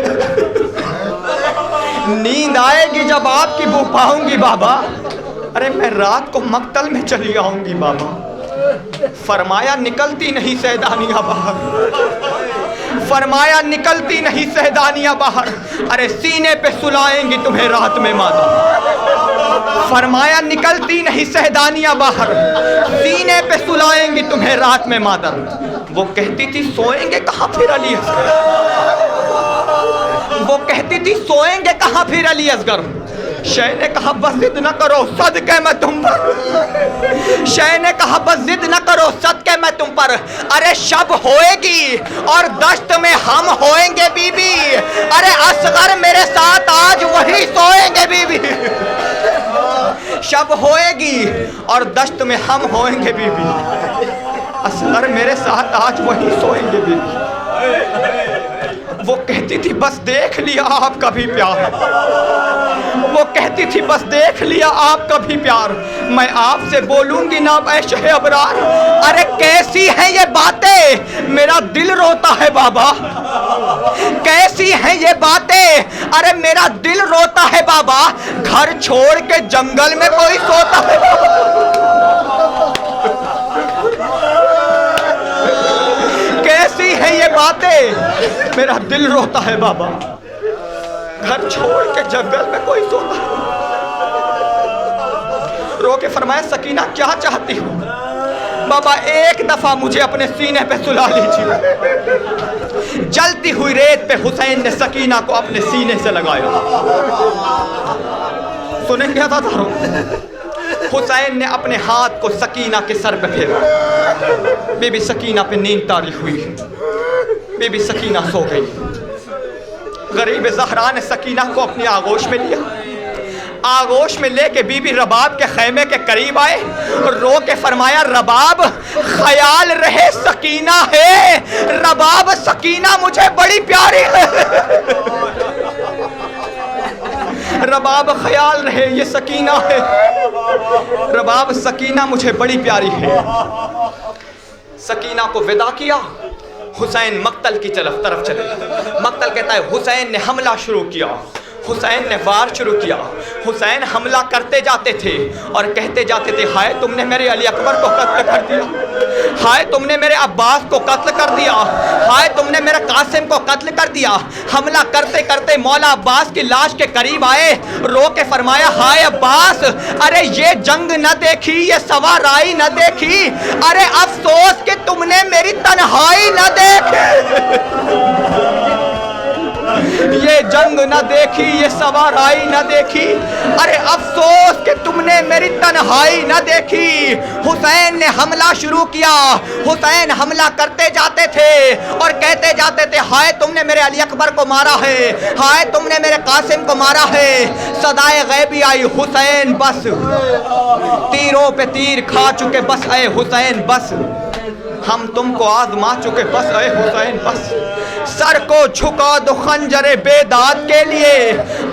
नींद आएगी जब आपकी बू पाऊंगी बाबा, अरे मैं रात को मक्तल में चली आऊंगी बाबा। फरमाया निकलती नहीं सैदानिया बाहर, फरमाया निकलती नहीं सहदानियां बाहर, अरे सीने पे सुलाएंगी तुम्हें रात में मादर। फरमाया निकलती नहीं सहदानियां बाहर, सीने पे सुलाएंगी तुम्हें रात में मादर। वो कहती थी सोएंगे कहाँ फिर अली असगर, वो कहती थी सोएंगे कहाँ फिर अली असगर। शह ने कहा बस जिद न करो सदके मैं तुम पर, शह ने कहा बस जिद न करो सदके मैं तुम पर। अरे शब होएगी और दश्त में हम होएंगे बीबी, अरे असगर मेरे साथ आज वही सोएंगे बीबी। शब होएगी और दश्त में हम होएंगे बीबी, असगर मेरे साथ आज वही सोएंगे बीबी। वो कहती थी बस देख लिया आपका भी प्यार, वो कहती थी बस देख लिया आपका भी प्यार, मैं आपसे बोलूंगी ना ऐशे अबरार। अरे कैसी हैं ये बातें मेरा दिल रोता है बाबा, कैसी हैं ये बातें, अरे मेरा दिल रोता है बाबा। घर छोड़ के जंगल में कोई सोता है कैसी है ये बातें, मेरा दिल रोता है बाबा। घर छोड़ के जंगल में कोई सोता है। रो के फरमाया सकीना क्या चाहती हो बाबा, एक दफा मुझे अपने सीने पे सुला लीजिए। जलती हुई रेत पे हुसैन ने सकीना को अपने सीने से लगाया। सुनेंगे अज़ादारों, हुसैन ने अपने हाथ को सकीना के सर पे फेरा। बीबी सकीना पे नींद तारी हुई, बीबी सकीना सो गई। गरीब ज़हरा ने सकीना को अपनी आगोश में लिया, आगोश में लेके बीबी रबाब के खैमे के करीब आए और रो के फरमाया रबाब ख्याल रहे सकीना है, रबाब सकीना मुझे बड़ी प्यारी है। रबाब ख्याल रहे ये सकीना है, रबाब सकीना मुझे बड़ी प्यारी है। सकीना को विदा किया, हुसैन मक्तल की तरफ चले। मक्तल कहता है हुसैन ने हमला शुरू किया, हुसैन ने वार शुरू किया। हुसैन हमला करते जाते थे और कहते जाते थे हाय तुमने मेरे अली अकबर को कत्ल कर दिया, हाय तुमने मेरे अब्बास को कत्ल कर दिया, हाय तुमने मेरे कासिम को कत्ल कर दिया। हमला करते करते मौला अब्बास की लाश के करीब आए, रो के फरमाया हाय अब्बास, अरे ये जंग न देखी, ये सवाराई न देखी, अरे अफसोस कि तुमने मेरी तन्हाई न देखी। ये जंग न देखी, ये सवाराई न देखी, अरे अफसोस कि तुमने मेरी तन्हाई न देखी। हुसैन ने हमला शुरू किया, हुसैन हमला करते जाते थे और कहते जाते थे हाय तुमने मेरे अली अकबर को मारा है, हाय तुमने मेरे कासिम को मारा है। सदाए गैबी आई हुसैन बस, तीरों पे तीर खा चुके बस ऐ हुसैन बस, हम तुमको आजमा चुके बस ऐ हुसैन बस। सर को झुका दो खंजरे बेदात के लिए,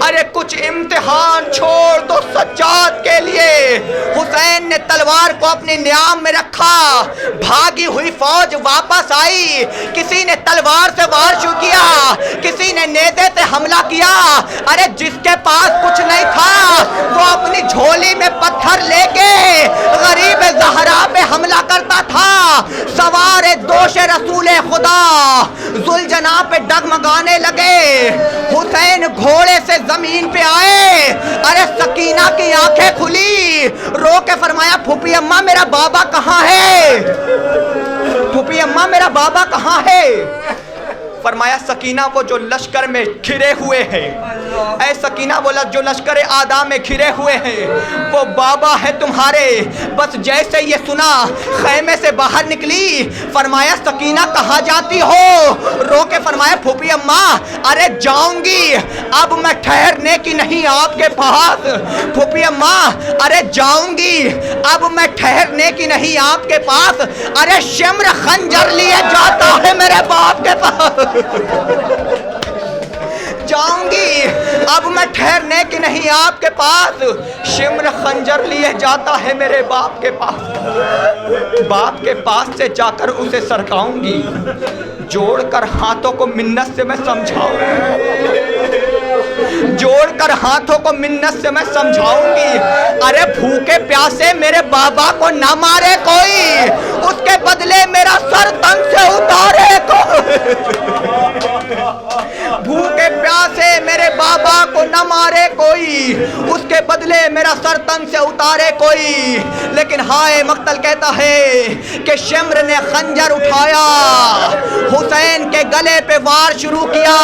अरे कुछ इम्तिहान छोड़ दो सज्जाद के लिए। हुसैन ने तलवार को अपनी न्याम में रखा, भागी हुई फौज वापस आई। किसी ने तलवार से वार शुरू किया, किसी ने नेज़े से हमला किया। अरे जिसके पास कुछ नहीं था वो अपनी झोली में पत्थर लेके गरीब ज़हरा पे हमला करता था। सवार दोष रसूल खुदा जुलजना पे डगमगाने लगे। हुसैन घोड़े से जमीन पे आए, अरे सकीना की आंखें खुली, रो के फरमाया फूफी अम्मा मेरा बाबा कहाँ है, फूफी अम्मा मेरा बाबा कहाँ है। फरमाया सकीना वो जो लश्कर में घिरे हुए हैं, ऐ सकीना बोला जो लश्कर आदा में घिरे हुए हैं वो बाबा है तुम्हारे। बस जैसे ये सुना खैमे से बाहर निकली, फरमाया सकीना कहाँ जाती हो, रो के फरमाया फूफी अम्मा अरे जाऊंगी, अब मैं ठहरने की नहीं आपके पास। फूफी अम्मा अरे जाऊंगी, अब मैं ठहरने की नहीं आपके पास। अरे शिम्र खंजर लिए जाता है मेरे बाप के पास, जाऊंगी अब मैं ठहरने की नहीं आपके पास। शिम्र खंजर लिए जाता है मेरे बाप के पास, बाप के पास से जाकर उसे सरकाऊंगी, जोड़कर हाथों को मिन्नत से मैं समझाऊंगी, जोड़कर हाथों को मिन्नत से मैं समझाऊंगी। अरे भूखे प्यासे मेरे बाबा को ना मारे कोई, उसके बदले मेरा सर तन से उतारे कोई, भूखे प्यासे मेरे बाबा को न मारे कोई, उसके बदले मेरा सर तन से उतारे कोई। लेकिन हाय मक्तल कहता है कि शिम्र ने खंजर उठाया, हुसैन के गले पे वार शुरू किया।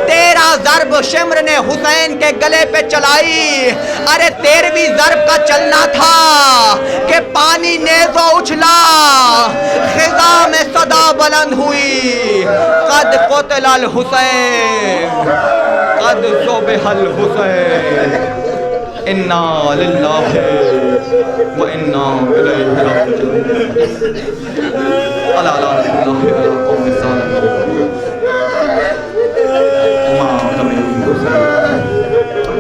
13 ज़रब शिम्र ने हुसैन के गले पे चलाई। अरे 13वीं ज़रब का चलना था कि पानी नेज़ो उछला, खिज़ा में सदा बुलंद हुई, कद क़ुतिल हुसैन, कद ज़ुबिहल हुसैन, इन्ना लिल्लाहि व इन्ना इलैहि राजिऊन। अला